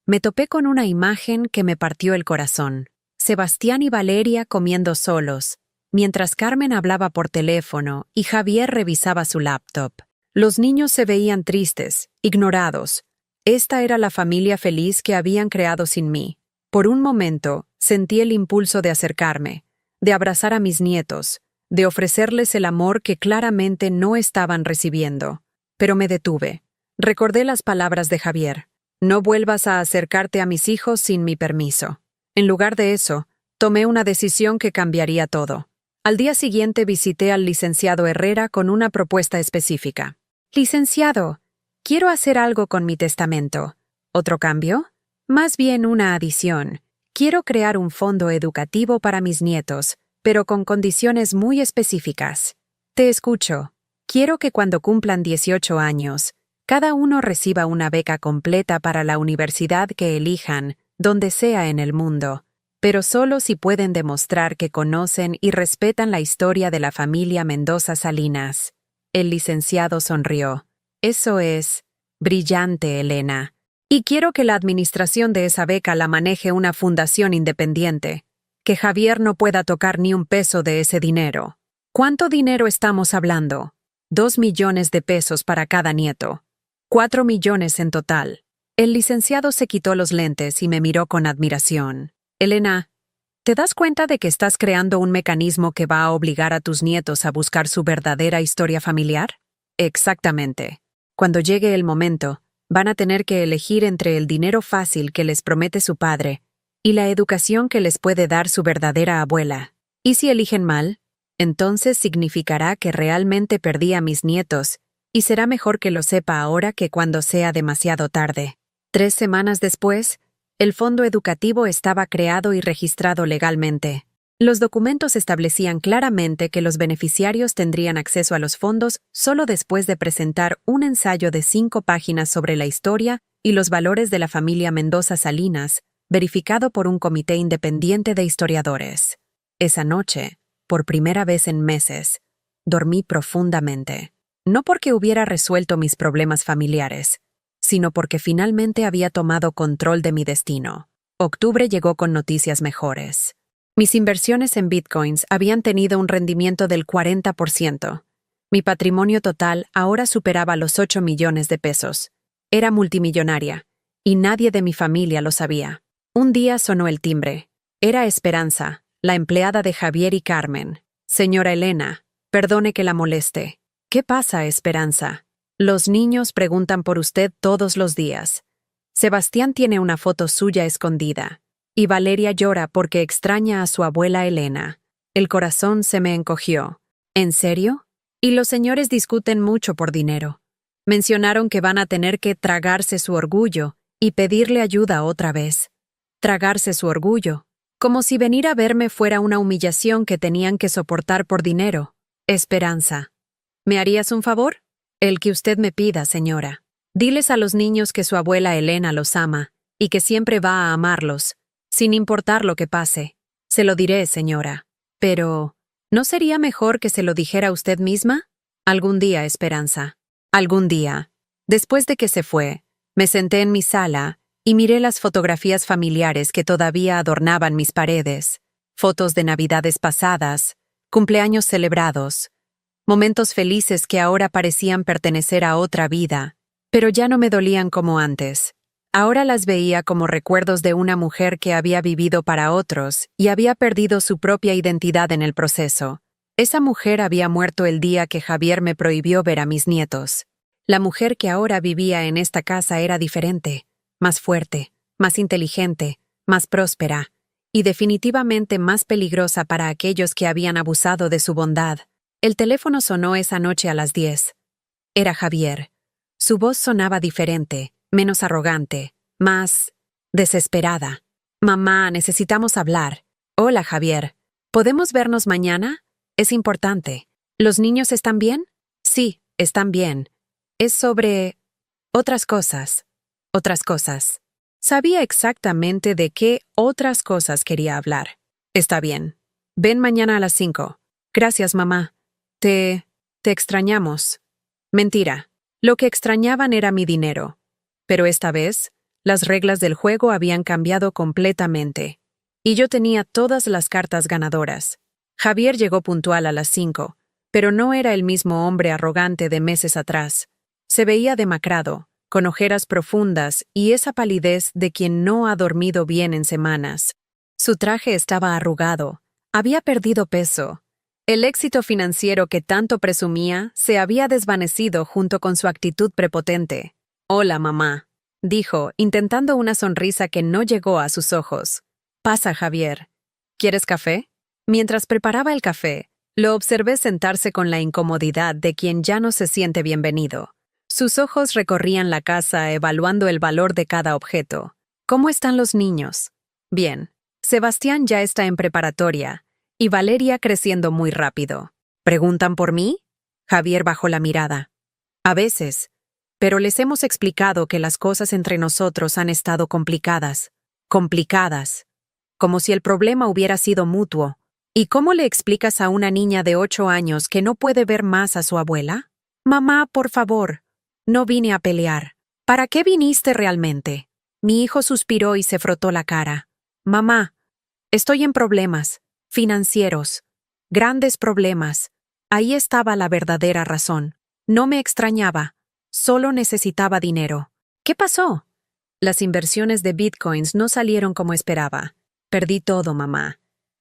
me topé con una imagen que me partió el corazón. Sebastián y Valeria comiendo solos, mientras Carmen hablaba por teléfono y Javier revisaba su laptop. Los niños se veían tristes, ignorados. Esta era la familia feliz que habían creado sin mí. Por un momento, sentí el impulso de acercarme, de abrazar a mis nietos, de ofrecerles el amor que claramente no estaban recibiendo. Pero me detuve. Recordé las palabras de Javier. No vuelvas a acercarte a mis hijos sin mi permiso. En lugar de eso, tomé una decisión que cambiaría todo. Al día siguiente visité al licenciado Herrera con una propuesta específica. Licenciado, quiero hacer algo con mi testamento. ¿Otro cambio? Más bien una adición. Quiero crear un fondo educativo para mis nietos, pero con condiciones muy específicas. Te escucho. Quiero que cuando cumplan 18 años, cada uno reciba una beca completa para la universidad que elijan, donde sea en el mundo, pero solo si pueden demostrar que conocen y respetan la historia de la familia Mendoza Salinas. El licenciado sonrió. Eso es brillante, Elena. Y quiero que la administración de esa beca la maneje una fundación independiente, que Javier no pueda tocar ni un peso de ese dinero. ¿Cuánto dinero estamos hablando? 2 millones de pesos para cada nieto. 4 millones en total. El licenciado se quitó los lentes y me miró con admiración. Elena, ¿te das cuenta de que estás creando un mecanismo que va a obligar a tus nietos a buscar su verdadera historia familiar? Exactamente. Cuando llegue el momento, van a tener que elegir entre el dinero fácil que les promete su padre y la educación que les puede dar su verdadera abuela. ¿Y si eligen mal? Entonces significará que realmente perdí a mis nietos, y será mejor que lo sepa ahora que cuando sea demasiado tarde. 3 semanas después, el fondo educativo estaba creado y registrado legalmente. Los documentos establecían claramente que los beneficiarios tendrían acceso a los fondos solo después de presentar un ensayo de 5 páginas sobre la historia y los valores de la familia Mendoza Salinas, verificado por un comité independiente de historiadores. Esa noche, por primera vez en meses, dormí profundamente. No porque hubiera resuelto mis problemas familiares, sino porque finalmente había tomado control de mi destino. Octubre llegó con noticias mejores. Mis inversiones en bitcoins habían tenido un rendimiento del 40%. Mi patrimonio total ahora superaba los 8 millones de pesos. Era multimillonaria, y nadie de mi familia lo sabía. Un día sonó el timbre. Era Esperanza, la empleada de Javier y Carmen. Señora Elena, perdone que la moleste. ¿Qué pasa, Esperanza? Los niños preguntan por usted todos los días. Sebastián tiene una foto suya escondida. Y Valeria llora porque extraña a su abuela Elena. El corazón se me encogió. ¿En serio? Y los señores discuten mucho por dinero. Mencionaron que van a tener que tragarse su orgullo y pedirle ayuda otra vez. Tragarse su orgullo. Como si venir a verme fuera una humillación que tenían que soportar por dinero. Esperanza. ¿Me harías un favor? El que usted me pida, señora. Diles a los niños que su abuela Elena los ama y que siempre va a amarlos, sin importar lo que pase. Se lo diré, señora. Pero, ¿no sería mejor que se lo dijera usted misma? Algún día, Esperanza. Algún día. Después de que se fue, me senté en mi sala y miré las fotografías familiares que todavía adornaban mis paredes. Fotos de Navidades pasadas, cumpleaños celebrados, momentos felices que ahora parecían pertenecer a otra vida, pero ya no me dolían como antes. Ahora las veía como recuerdos de una mujer que había vivido para otros y había perdido su propia identidad en el proceso. Esa mujer había muerto el día que Javier me prohibió ver a mis nietos. La mujer que ahora vivía en esta casa era diferente, más fuerte, más inteligente, más próspera, y definitivamente más peligrosa para aquellos que habían abusado de su bondad. El teléfono sonó esa noche a las 10. Era Javier. Su voz sonaba diferente, menos arrogante, más desesperada. Mamá, necesitamos hablar. Hola, Javier. ¿Podemos vernos mañana? Es importante. ¿Los niños están bien? Sí, están bien. Es sobre otras cosas. Otras cosas. Sabía exactamente de qué otras cosas quería hablar. Está bien. Ven mañana a las 5. Gracias, mamá. Te extrañamos. Mentira. Lo que extrañaban era mi dinero. Pero esta vez, las reglas del juego habían cambiado completamente. Y yo tenía todas las cartas ganadoras. Javier llegó puntual a las 5, pero no era el mismo hombre arrogante de meses atrás. Se veía demacrado, con ojeras profundas y esa palidez de quien no ha dormido bien en semanas. Su traje estaba arrugado, había perdido peso. El éxito financiero que tanto presumía se había desvanecido junto con su actitud prepotente. «Hola, mamá», dijo, intentando una sonrisa que no llegó a sus ojos. «Pasa, Javier. ¿Quieres café?» Mientras preparaba el café, lo observé sentarse con la incomodidad de quien ya no se siente bienvenido. Sus ojos recorrían la casa evaluando el valor de cada objeto. ¿Cómo están los niños? Bien. Sebastián ya está en preparatoria, y Valeria creciendo muy rápido. ¿Preguntan por mí? Javier bajó la mirada. A veces, pero les hemos explicado que las cosas entre nosotros han estado complicadas. Complicadas. Como si el problema hubiera sido mutuo. ¿Y cómo le explicas a una niña de 8 años que no puede ver más a su abuela? Mamá, por favor. No vine a pelear. ¿Para qué viniste realmente? Mi hijo suspiró y se frotó la cara. Mamá, estoy en problemas. Financieros. Grandes problemas. Ahí estaba la verdadera razón. No me extrañaba. Solo necesitaba dinero. ¿Qué pasó? Las inversiones de bitcoins no salieron como esperaba. Perdí todo, mamá.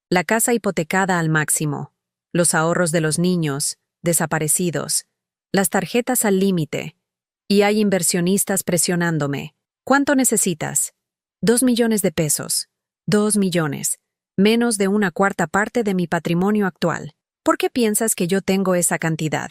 La casa hipotecada al máximo. Los ahorros de los niños, desaparecidos. Las tarjetas al límite. Y hay inversionistas presionándome. ¿Cuánto necesitas? 2 millones de pesos. 2 millones. Menos de una cuarta parte de mi patrimonio actual. ¿Por qué piensas que yo tengo esa cantidad?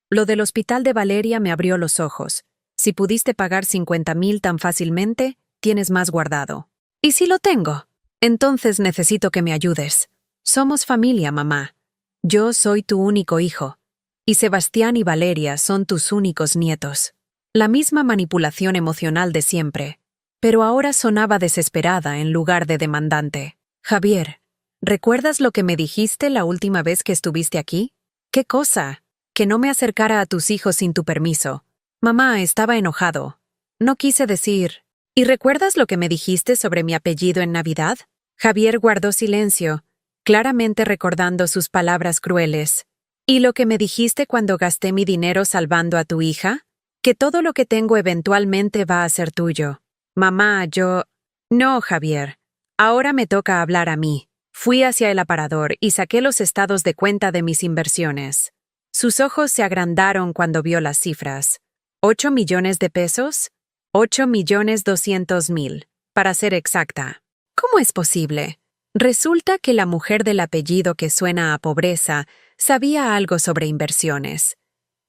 Lo del hospital de Valeria me abrió los ojos. Si pudiste pagar 50,000 tan fácilmente, tienes más guardado. ¿Y si lo tengo? Entonces necesito que me ayudes. Somos familia, mamá. Yo soy tu único hijo. Y Sebastián y Valeria son tus únicos nietos. La misma manipulación emocional de siempre. Pero ahora sonaba desesperada en lugar de demandante. Javier, ¿recuerdas lo que me dijiste la última vez que estuviste aquí? ¿Qué cosa? Que no me acercara a tus hijos sin tu permiso. Mamá, estaba enojado. No quise decir... ¿Y recuerdas lo que me dijiste sobre mi apellido en Navidad? Javier guardó silencio, claramente recordando sus palabras crueles. ¿Y lo que me dijiste cuando gasté mi dinero salvando a tu hija? Que todo lo que tengo eventualmente va a ser tuyo. Mamá, yo... No, Javier. Ahora me toca hablar a mí. Fui hacia el aparador y saqué los estados de cuenta de mis inversiones. Sus ojos se agrandaron cuando vio las cifras. ¿8 millones de pesos? 8,200,000, para ser exacta. ¿Cómo es posible? Resulta que la mujer del apellido que suena a pobreza sabía algo sobre inversiones.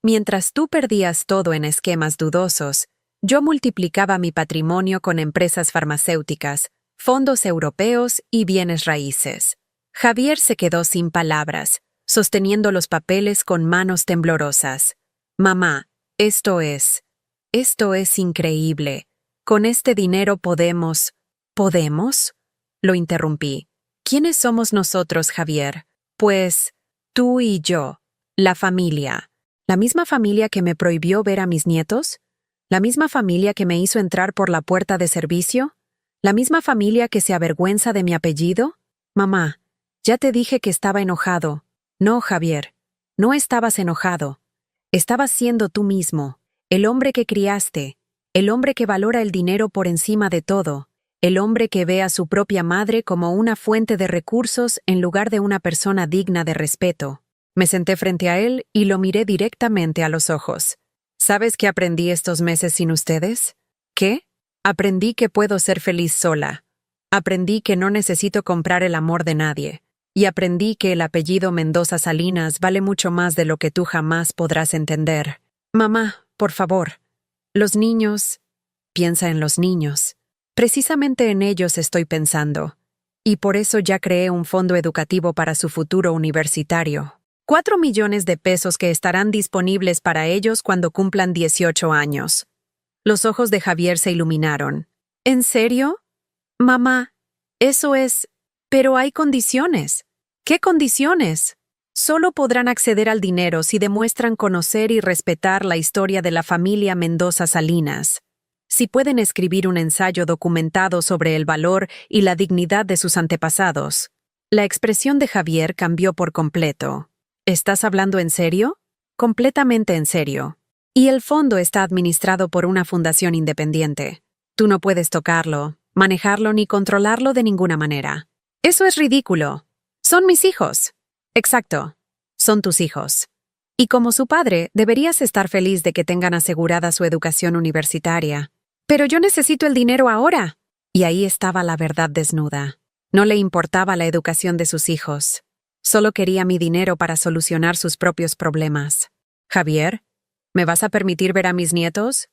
Mientras tú perdías todo en esquemas dudosos, yo multiplicaba mi patrimonio con empresas farmacéuticas, fondos europeos y bienes raíces. Javier se quedó sin palabras, sosteniendo los papeles con manos temblorosas. Mamá, esto es increíble. Con este dinero podemos... ¿Podemos? Lo interrumpí. ¿Quiénes somos nosotros, Javier? Pues, tú y yo, la familia. ¿La misma familia que me prohibió ver a mis nietos? ¿La misma familia que me hizo entrar por la puerta de servicio? ¿La misma familia que se avergüenza de mi apellido? Mamá, ya te dije que estaba enojado. No, Javier, no estabas enojado. Estabas siendo tú mismo, el hombre que criaste, el hombre que valora el dinero por encima de todo, el hombre que ve a su propia madre como una fuente de recursos en lugar de una persona digna de respeto. Me senté frente a él y lo miré directamente a los ojos. ¿Sabes qué aprendí estos meses sin ustedes? ¿Qué? Aprendí que puedo ser feliz sola. Aprendí que no necesito comprar el amor de nadie. Y aprendí que el apellido Mendoza Salinas vale mucho más de lo que tú jamás podrás entender. Mamá, por favor. Los niños. Piensa en los niños. Precisamente en ellos estoy pensando. Y por eso ya creé un fondo educativo para su futuro universitario. 4 millones de pesos que estarán disponibles para ellos cuando cumplan 18 años. Los ojos de Javier se iluminaron. ¿En serio? Mamá, eso es... Pero hay condiciones. ¿Qué condiciones? Solo podrán acceder al dinero si demuestran conocer y respetar la historia de la familia Mendoza Salinas. Si pueden escribir un ensayo documentado sobre el valor y la dignidad de sus antepasados. La expresión de Javier cambió por completo. ¿Estás hablando en serio? Completamente en serio. Y el fondo está administrado por una fundación independiente. Tú no puedes tocarlo, manejarlo ni controlarlo de ninguna manera. Eso es ridículo. Son mis hijos. Exacto. Son tus hijos. Y como su padre, deberías estar feliz de que tengan asegurada su educación universitaria. Pero yo necesito el dinero ahora. Y ahí estaba la verdad desnuda. No le importaba la educación de sus hijos. Solo quería mi dinero para solucionar sus propios problemas. Javier, ¿me vas a permitir ver a mis nietos?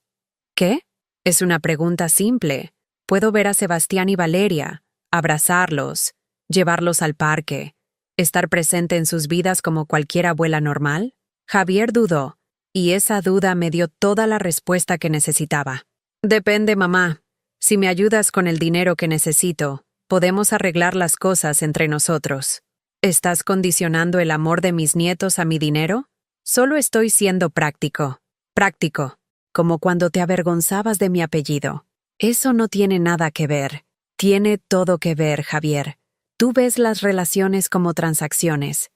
¿Qué? Es una pregunta simple. Puedo ver a Sebastián y Valeria, abrazarlos, llevarlos al parque, estar presente en sus vidas como cualquier abuela normal. Javier dudó, y esa duda me dio toda la respuesta que necesitaba. Depende, mamá. Si me ayudas con el dinero que necesito, podemos arreglar las cosas entre nosotros. ¿Estás condicionando el amor de mis nietos a mi dinero? Solo estoy siendo práctico. Práctico. Como cuando te avergonzabas de mi apellido. Eso no tiene nada que ver. Tiene todo que ver, Javier. Tú ves las relaciones como transacciones.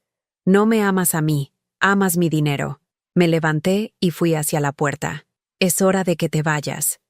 No me amas a mí, amas mi dinero. Me levanté y fui hacia la puerta. Es hora de que te vayas.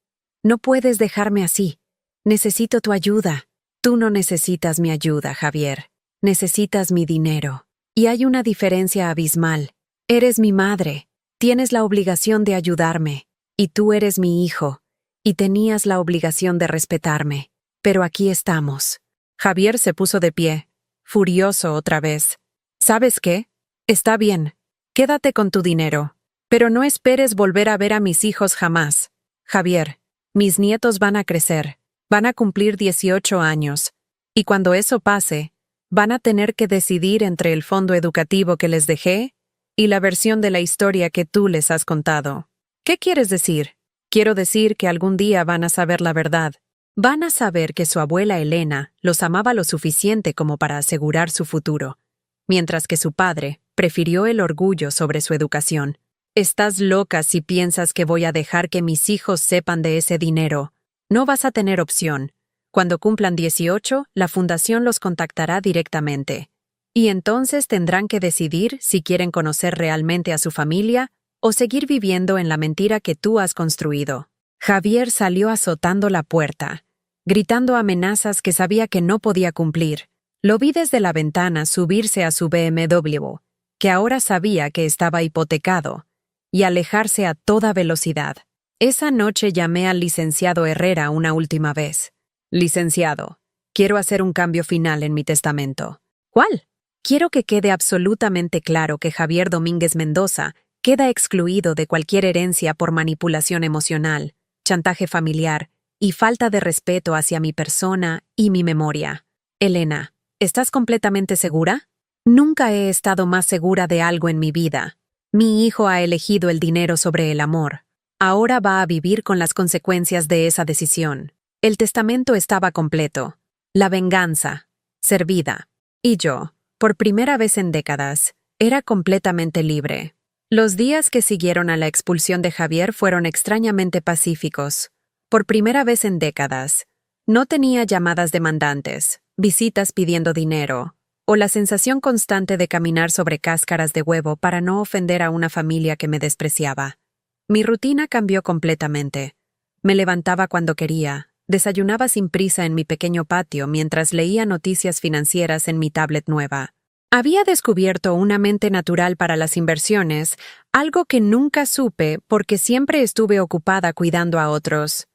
No puedes dejarme así. Necesito tu ayuda. Tú no necesitas mi ayuda, Javier. Necesitas mi dinero. Y hay una diferencia abismal. Eres mi madre. Tienes la obligación de ayudarme. Y tú eres mi hijo. Y tenías la obligación de respetarme. Pero aquí estamos. Javier se puso de pie, furioso otra vez. ¿Sabes qué? Está bien. Quédate con tu dinero. Pero no esperes volver a ver a mis hijos jamás. Javier, mis nietos van a crecer. Van a cumplir 18 años. Y cuando eso pase, van a tener que decidir entre el fondo educativo que les dejé y la versión de la historia que tú les has contado. ¿Qué quieres decir? Quiero decir que algún día van a saber la verdad. Van a saber que su abuela Elena los amaba lo suficiente como para asegurar su futuro, mientras que su padre prefirió el orgullo sobre su educación. Estás loca si piensas que voy a dejar que mis hijos sepan de ese dinero. No vas a tener opción. Cuando cumplan 18, la fundación los contactará directamente. Y entonces tendrán que decidir si quieren conocer realmente a su familia o seguir viviendo en la mentira que tú has construido. Javier salió azotando la puerta, gritando amenazas que sabía que no podía cumplir. Lo vi desde la ventana subirse a su BMW, que ahora sabía que estaba hipotecado, y alejarse a toda velocidad. Esa noche llamé al licenciado Herrera una última vez. Licenciado, quiero hacer un cambio final en mi testamento. ¿Cuál? Quiero que quede absolutamente claro que Javier Domínguez Mendoza queda excluido de cualquier herencia por manipulación emocional, chantaje familiar y falta de respeto hacia mi persona y mi memoria. Elena, ¿estás completamente segura? Nunca he estado más segura de algo en mi vida. Mi hijo ha elegido el dinero sobre el amor. Ahora va a vivir con las consecuencias de esa decisión. El testamento estaba completo. La venganza, servida. Y yo, por primera vez en décadas, era completamente libre. Los días que siguieron a la expulsión de Javier fueron extrañamente pacíficos. Por primera vez en décadas, no tenía llamadas demandantes, visitas pidiendo dinero, o la sensación constante de caminar sobre cáscaras de huevo para no ofender a una familia que me despreciaba. Mi rutina cambió completamente. Me levantaba cuando quería, desayunaba sin prisa en mi pequeño patio mientras leía noticias financieras en mi tablet nueva. Había descubierto una mente natural para las inversiones, algo que nunca supe porque siempre estuve ocupada cuidando a otros.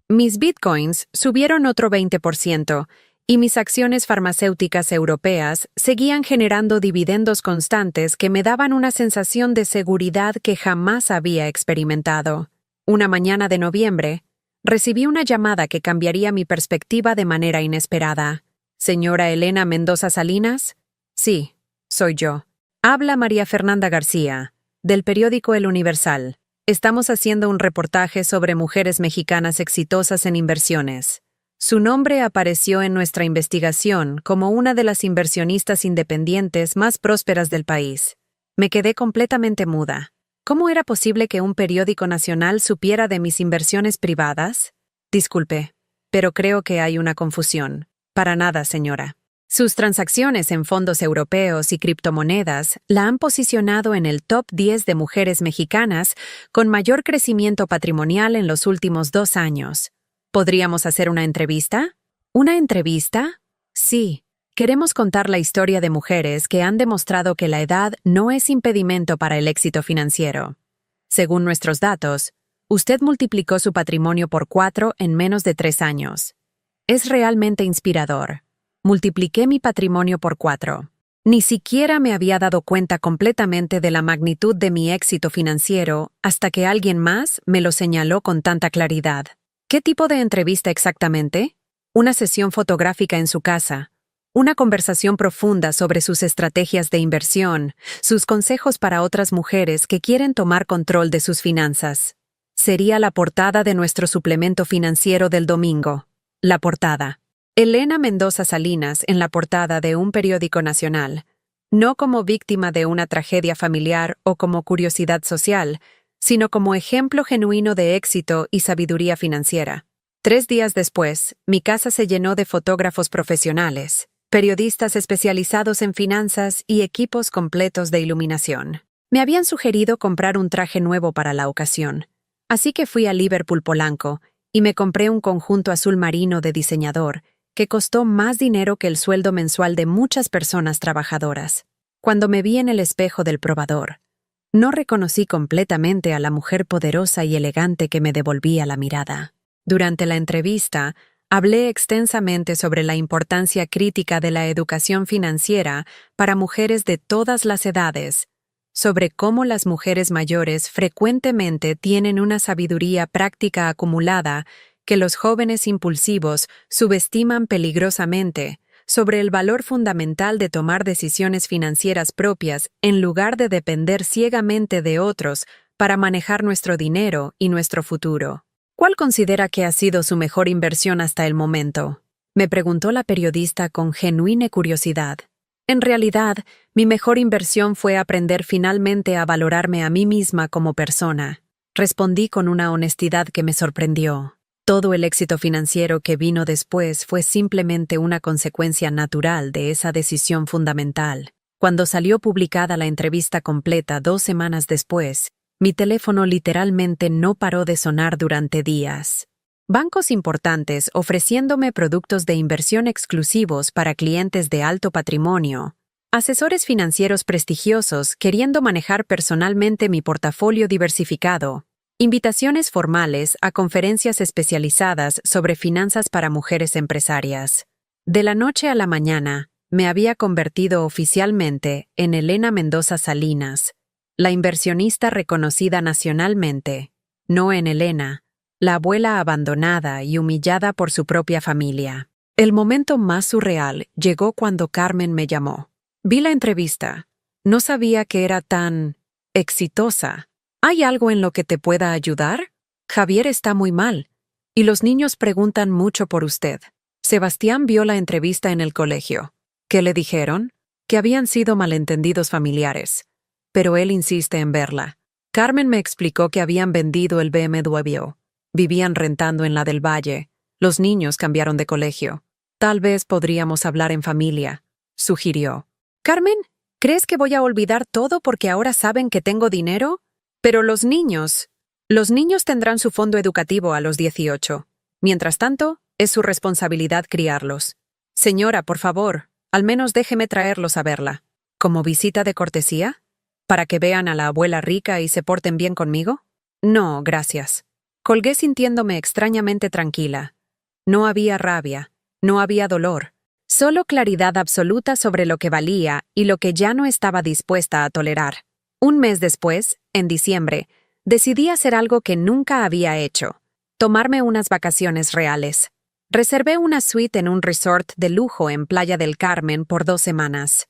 Mis bitcoins subieron otro 20%, y mis acciones farmacéuticas europeas seguían generando dividendos constantes que me daban una sensación de seguridad que jamás había experimentado. Una mañana de noviembre, recibí una llamada que cambiaría mi perspectiva de manera inesperada. ¿Señora Elena Mendoza Salinas? Sí, soy yo. Habla María Fernanda García, del periódico El Universal. Estamos haciendo un reportaje sobre mujeres mexicanas exitosas en inversiones. Su nombre apareció en nuestra investigación como una de las inversionistas independientes más prósperas del país. Me quedé completamente muda. ¿Cómo era posible que un periódico nacional supiera de mis inversiones privadas? Disculpe, pero creo que hay una confusión. Para nada, señora. Sus transacciones en fondos europeos y criptomonedas la han posicionado en el top 10 de mujeres mexicanas con mayor crecimiento patrimonial en los últimos 2 años. ¿Podríamos hacer una entrevista? ¿Una entrevista? Sí. Queremos contar la historia de mujeres que han demostrado que la edad no es impedimento para el éxito financiero. Según nuestros datos, usted multiplicó su patrimonio por 4 en menos de 3 años. Es realmente inspirador. Multipliqué mi patrimonio por 4. Ni siquiera me había dado cuenta completamente de la magnitud de mi éxito financiero hasta que alguien más me lo señaló con tanta claridad. ¿Qué tipo de entrevista exactamente? Una sesión fotográfica en su casa. Una conversación profunda sobre sus estrategias de inversión, sus consejos para otras mujeres que quieren tomar control de sus finanzas. Sería la portada de nuestro suplemento financiero del domingo. La portada. Elena Mendoza Salinas en la portada de un periódico nacional. No como víctima de una tragedia familiar o como curiosidad social, sino como ejemplo genuino de éxito y sabiduría financiera. 3 días después, mi casa se llenó de fotógrafos profesionales, periodistas especializados en finanzas y equipos completos de iluminación. Me habían sugerido comprar un traje nuevo para la ocasión, así que fui a Liverpool Polanco y me compré un conjunto azul marino de diseñador que costó más dinero que el sueldo mensual de muchas personas trabajadoras. Cuando me vi en el espejo del probador, no reconocí completamente a la mujer poderosa y elegante que me devolvía la mirada. Durante la entrevista, hablé extensamente sobre la importancia crítica de la educación financiera para mujeres de todas las edades, sobre cómo las mujeres mayores frecuentemente tienen una sabiduría práctica acumulada que los jóvenes impulsivos subestiman peligrosamente, sobre el valor fundamental de tomar decisiones financieras propias en lugar de depender ciegamente de otros para manejar nuestro dinero y nuestro futuro. ¿Cuál considera que ha sido su mejor inversión hasta el momento? Me preguntó la periodista con genuina curiosidad. En realidad, mi mejor inversión fue aprender finalmente a valorarme a mí misma como persona. Respondí con una honestidad que me sorprendió. Todo el éxito financiero que vino después fue simplemente una consecuencia natural de esa decisión fundamental. Cuando salió publicada la entrevista completa 2 semanas después, mi teléfono literalmente no paró de sonar durante días. Bancos importantes ofreciéndome productos de inversión exclusivos para clientes de alto patrimonio. Asesores financieros prestigiosos queriendo manejar personalmente mi portafolio diversificado. Invitaciones formales a conferencias especializadas sobre finanzas para mujeres empresarias. De la noche a la mañana, me había convertido oficialmente en Elena Mendoza Salinas, la inversionista reconocida nacionalmente, no en Elena, la abuela abandonada y humillada por su propia familia. El momento más surreal llegó cuando Carmen me llamó. Vi la entrevista. No sabía que era tan exitosa. ¿Hay algo en lo que te pueda ayudar? Javier está muy mal, y los niños preguntan mucho por usted. Sebastián vio la entrevista en el colegio. ¿Qué le dijeron? Que habían sido malentendidos familiares. Pero él insiste en verla. Carmen me explicó que habían vendido el BMW. Vivían rentando en la del Valle. Los niños cambiaron de colegio. Tal vez podríamos hablar en familia, sugirió. Carmen, ¿crees que voy a olvidar todo porque ahora saben que tengo dinero? Pero los niños... Los niños tendrán su fondo educativo a los 18. Mientras tanto, es su responsabilidad criarlos. Señora, por favor, al menos déjeme traerlos a verla. ¿Como visita de cortesía? ¿Para que vean a la abuela rica y se porten bien conmigo? No, gracias. Colgué sintiéndome extrañamente tranquila. No había rabia, no había dolor, solo claridad absoluta sobre lo que valía y lo que ya no estaba dispuesta a tolerar. Un mes después, en diciembre, decidí hacer algo que nunca había hecho: tomarme unas vacaciones reales. Reservé una suite en un resort de lujo en Playa del Carmen por 2 semanas.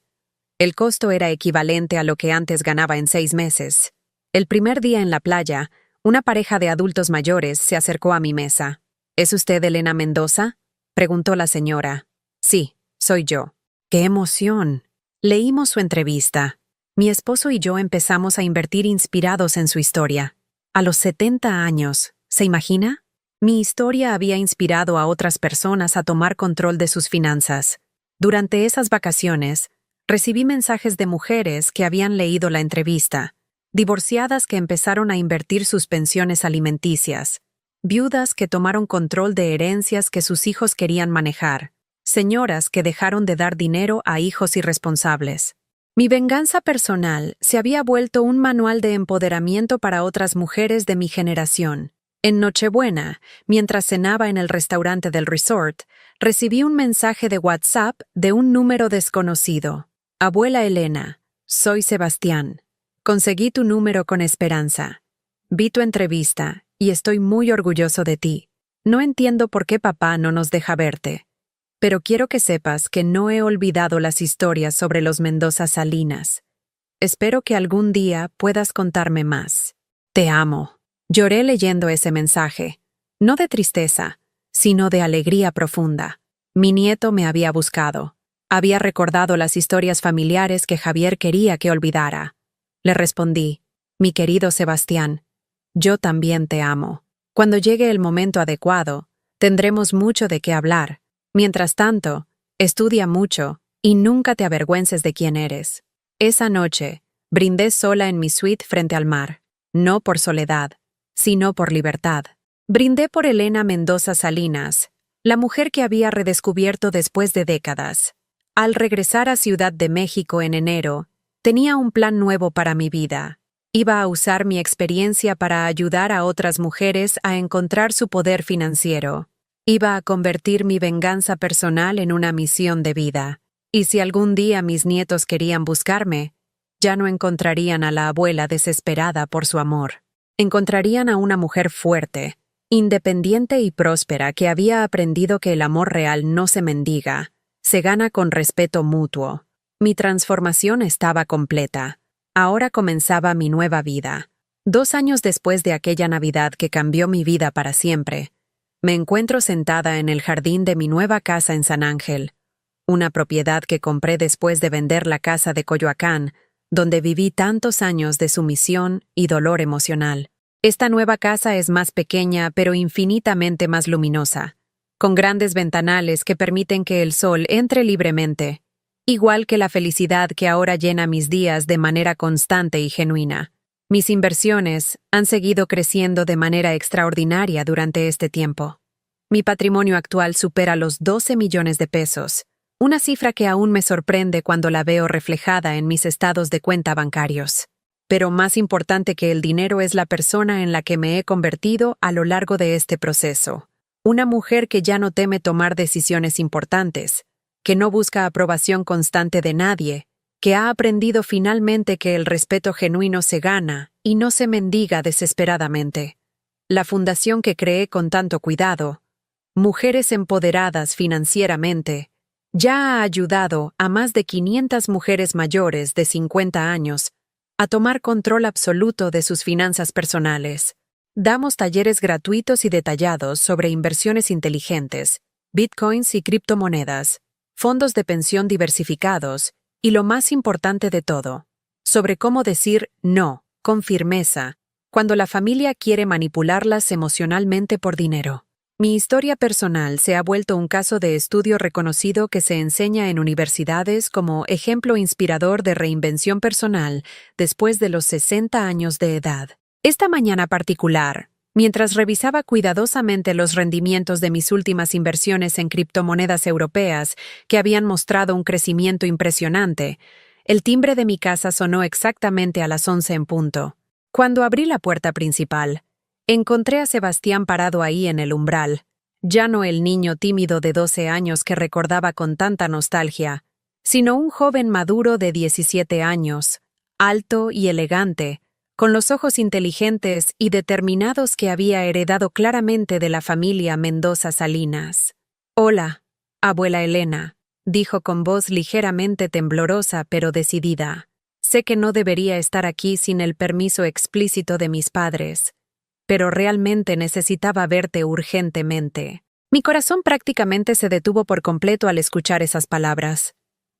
El costo era equivalente a lo que antes ganaba en 6 meses. El primer día en la playa, una pareja de adultos mayores se acercó a mi mesa. ¿Es usted Elena Mendoza?, preguntó la señora. Sí, soy yo. ¡Qué emoción! Leímos su entrevista. Mi esposo y yo empezamos a invertir inspirados en su historia. A los 70 años, ¿se imagina? Mi historia había inspirado a otras personas a tomar control de sus finanzas. Durante esas vacaciones, recibí mensajes de mujeres que habían leído la entrevista, divorciadas que empezaron a invertir sus pensiones alimenticias, viudas que tomaron control de herencias que sus hijos querían manejar, señoras que dejaron de dar dinero a hijos irresponsables. Mi venganza personal se había vuelto un manual de empoderamiento para otras mujeres de mi generación. En Nochebuena, mientras cenaba en el restaurante del resort, recibí un mensaje de WhatsApp de un número desconocido. Abuela Elena, soy Sebastián. Conseguí tu número con esperanza. Vi tu entrevista y estoy muy orgulloso de ti. No entiendo por qué papá no nos deja verte. Pero quiero que sepas que no he olvidado las historias sobre los Mendoza Salinas. Espero que algún día puedas contarme más. Te amo. Lloré leyendo ese mensaje, no de tristeza, sino de alegría profunda. Mi nieto me había buscado. Había recordado las historias familiares que Javier quería que olvidara. Le respondí: mi querido Sebastián, yo también te amo. Cuando llegue el momento adecuado, tendremos mucho de qué hablar. Mientras tanto, estudia mucho y nunca te avergüences de quién eres. Esa noche, brindé sola en mi suite frente al mar, no por soledad, sino por libertad. Brindé por Elena Mendoza Salinas, la mujer que había redescubierto después de décadas. Al regresar a Ciudad de México en enero, tenía un plan nuevo para mi vida. Iba a usar mi experiencia para ayudar a otras mujeres a encontrar su poder financiero. Iba a convertir mi venganza personal en una misión de vida. Y si algún día mis nietos querían buscarme, ya no encontrarían a la abuela desesperada por su amor. Encontrarían a una mujer fuerte, independiente y próspera que había aprendido que el amor real no se mendiga, se gana con respeto mutuo. Mi transformación estaba completa. Ahora comenzaba mi nueva vida. 2 años después de aquella Navidad que cambió mi vida para siempre, me encuentro sentada en el jardín de mi nueva casa en San Ángel, una propiedad que compré después de vender la casa de Coyoacán, donde viví tantos años de sumisión y dolor emocional. Esta nueva casa es más pequeña pero infinitamente más luminosa, con grandes ventanales que permiten que el sol entre libremente, igual que la felicidad que ahora llena mis días de manera constante y genuina. Mis inversiones han seguido creciendo de manera extraordinaria durante este tiempo. Mi patrimonio actual supera los 12 millones de pesos, una cifra que aún me sorprende cuando la veo reflejada en mis estados de cuenta bancarios. Pero más importante que el dinero es la persona en la que me he convertido a lo largo de este proceso. Una mujer que ya no teme tomar decisiones importantes, que no busca aprobación constante de nadie, que ha aprendido finalmente que el respeto genuino se gana y no se mendiga desesperadamente. La fundación que creé con tanto cuidado, Mujeres Empoderadas Financieramente, ya ha ayudado a más de 500 mujeres mayores de 50 años a tomar control absoluto de sus finanzas personales. Damos talleres gratuitos y detallados sobre inversiones inteligentes, bitcoins y criptomonedas, fondos de pensión diversificados y lo más importante de todo, sobre cómo decir no, con firmeza, cuando la familia quiere manipularlas emocionalmente por dinero. Mi historia personal se ha vuelto un caso de estudio reconocido que se enseña en universidades como ejemplo inspirador de reinvención personal después de los 60 años de edad. Esta mañana particular, mientras revisaba cuidadosamente los rendimientos de mis últimas inversiones en criptomonedas europeas que habían mostrado un crecimiento impresionante, el timbre de mi casa sonó exactamente a las 11 en punto. Cuando abrí la puerta principal, encontré a Sebastián parado ahí en el umbral, ya no el niño tímido de 12 años que recordaba con tanta nostalgia, sino un joven maduro de 17 años, alto y elegante, con los ojos inteligentes y determinados que había heredado claramente de la familia Mendoza Salinas. «Hola, abuela Elena», dijo con voz ligeramente temblorosa pero decidida. «Sé que no debería estar aquí sin el permiso explícito de mis padres, pero realmente necesitaba verte urgentemente». Mi corazón prácticamente se detuvo por completo al escuchar esas palabras.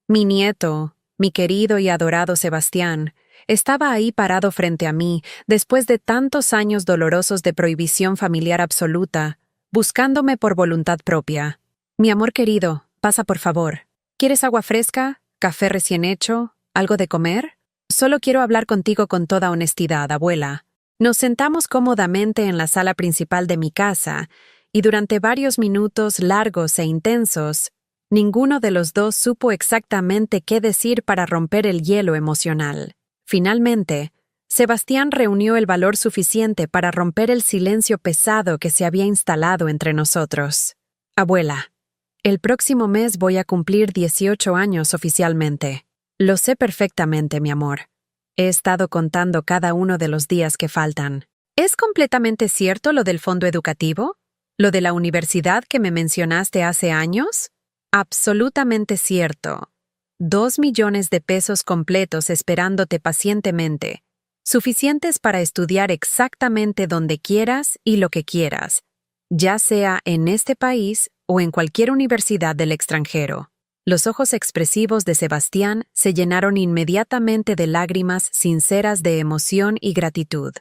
Mi nieto, mi querido y adorado Sebastián, estaba ahí parado frente a mí, después de tantos años dolorosos de prohibición familiar absoluta, buscándome por voluntad propia. «Mi amor querido, pasa por favor. ¿Quieres agua fresca? ¿Café recién hecho? ¿Algo de comer? Solo quiero hablar contigo con toda honestidad, abuela». Nos sentamos cómodamente en la sala principal de mi casa, y durante varios minutos largos e intensos, ninguno de los dos supo exactamente qué decir para romper el hielo emocional. Finalmente, Sebastián reunió el valor suficiente para romper el silencio pesado que se había instalado entre nosotros. «Abuela, el próximo mes voy a cumplir 18 años oficialmente. Lo sé perfectamente, mi amor. He estado contando cada uno de los días que faltan. ¿Es completamente cierto lo del fondo educativo? ¿Lo de la universidad que me mencionaste hace años?» «Absolutamente cierto. 2 millones de pesos completos esperándote pacientemente, suficientes para estudiar exactamente donde quieras y lo que quieras, ya sea en este país o en cualquier universidad del extranjero». Los ojos expresivos de Sebastián se llenaron inmediatamente de lágrimas sinceras de emoción y gratitud.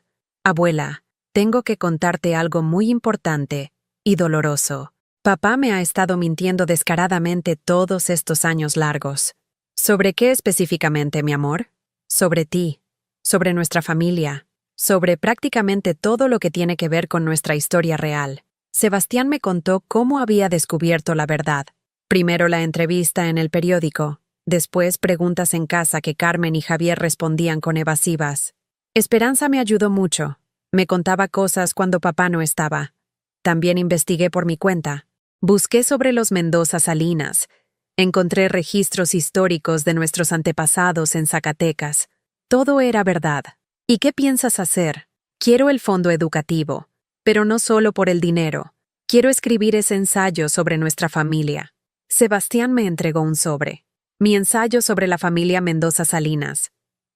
«Abuela, tengo que contarte algo muy importante y doloroso. Papá me ha estado mintiendo descaradamente todos estos años largos». «¿Sobre qué específicamente, mi amor?» «Sobre ti, sobre nuestra familia, sobre prácticamente todo lo que tiene que ver con nuestra historia real». Sebastián me contó cómo había descubierto la verdad. Primero la entrevista en el periódico, después preguntas en casa que Carmen y Javier respondían con evasivas. Esperanza me ayudó mucho. Me contaba cosas cuando papá no estaba. También investigué por mi cuenta. Busqué sobre los Mendoza Salinas. Encontré registros históricos de nuestros antepasados en Zacatecas. Todo era verdad. ¿Y qué piensas hacer? Quiero el fondo educativo, pero no solo por el dinero. Quiero escribir ese ensayo sobre nuestra familia. Sebastián me entregó un sobre. Mi ensayo sobre la familia Mendoza Salinas.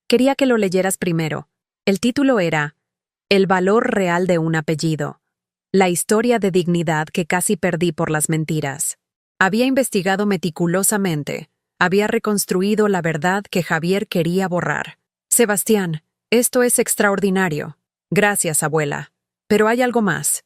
Quería que lo leyeras primero. El título era «El valor real de un apellido. La historia de dignidad que casi perdí por las mentiras». Había investigado meticulosamente. Había reconstruido la verdad que Javier quería borrar. «Sebastián, esto es extraordinario». «Gracias, abuela. Pero hay algo más.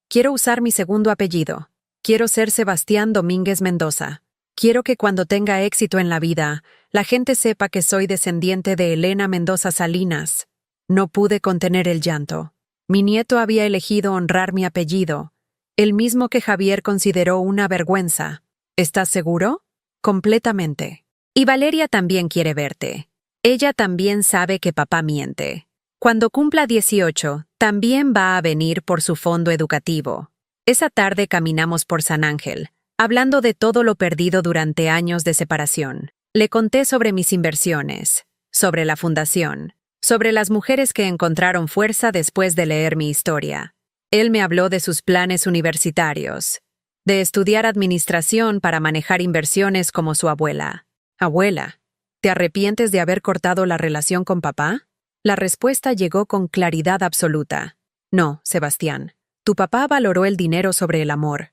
Quiero usar mi segundo apellido. Quiero ser Sebastián Domínguez Mendoza. Quiero que cuando tenga éxito en la vida, la gente sepa que soy descendiente de Elena Mendoza Salinas». No pude contener el llanto. Mi nieto había elegido honrar mi apellido, el mismo que Javier consideró una vergüenza. «¿Estás seguro?» «Completamente. Y Valeria también quiere verte. Ella también sabe que papá miente. Cuando cumpla 18, también va a venir por su fondo educativo». Esa tarde caminamos por San Ángel, hablando de todo lo perdido durante años de separación. Le conté sobre mis inversiones, sobre la fundación, sobre las mujeres que encontraron fuerza después de leer mi historia. Él me habló de sus planes universitarios, de estudiar administración para manejar inversiones como su abuela. «Abuela, ¿te arrepientes de haber cortado la relación con papá?» La respuesta llegó con claridad absoluta. «No, Sebastián. Tu papá valoró el dinero sobre el amor.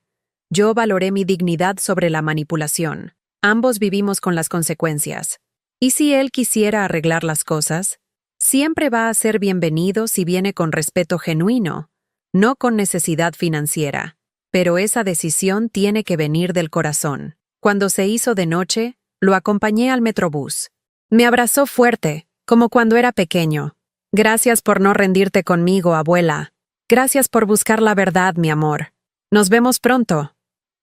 Yo valoré mi dignidad sobre la manipulación. Ambos vivimos con las consecuencias. ¿Y si él quisiera arreglar las cosas? Siempre va a ser bienvenido si viene con respeto genuino, no con necesidad financiera. Pero esa decisión tiene que venir del corazón». Cuando se hizo de noche, lo acompañé al Metrobús. Me abrazó fuerte, como cuando era pequeño. Gracias por no rendirte conmigo, abuela. Gracias por buscar la verdad, mi amor. Nos vemos pronto.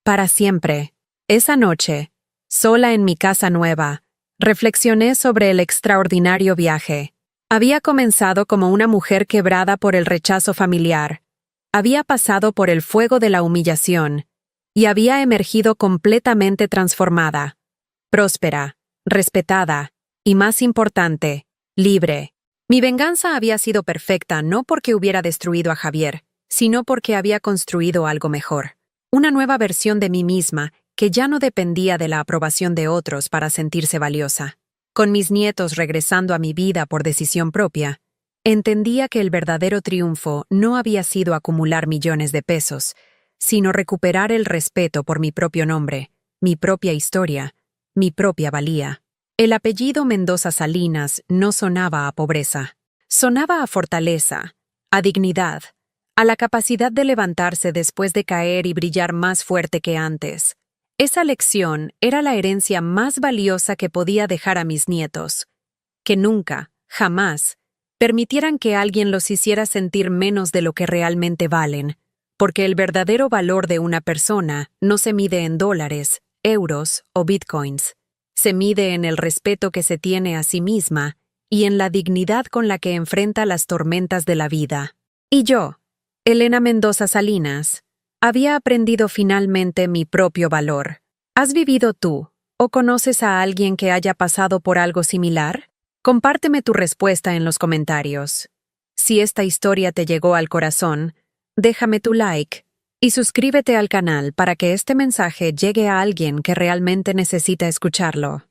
Para siempre. Esa noche, sola en mi casa nueva, reflexioné sobre el extraordinario viaje. Había comenzado como una mujer quebrada por el rechazo familiar. Había pasado por el fuego de la humillación y había emergido completamente transformada, próspera, respetada y, más importante, libre. Mi venganza había sido perfecta no porque hubiera destruido a Javier, sino porque había construido algo mejor. Una nueva versión de mí misma que ya no dependía de la aprobación de otros para sentirse valiosa. Con mis nietos regresando a mi vida por decisión propia, entendía que el verdadero triunfo no había sido acumular millones de pesos, sino recuperar el respeto por mi propio nombre, mi propia historia, mi propia valía. El apellido Mendoza Salinas no sonaba a pobreza, sonaba a fortaleza, a dignidad, a la capacidad de levantarse después de caer y brillar más fuerte que antes. Esa lección era la herencia más valiosa que podía dejar a mis nietos, que nunca, jamás, permitieran que alguien los hiciera sentir menos de lo que realmente valen, porque el verdadero valor de una persona no se mide en dólares, euros o bitcoins. Se mide en el respeto que se tiene a sí misma y en la dignidad con la que enfrenta las tormentas de la vida. Y yo, Elena Mendoza Salinas, había aprendido finalmente mi propio valor. ¿Has vivido tú o conoces a alguien que haya pasado por algo similar? Compárteme tu respuesta en los comentarios. Si esta historia te llegó al corazón, déjame tu like y suscríbete al canal para que este mensaje llegue a alguien que realmente necesita escucharlo.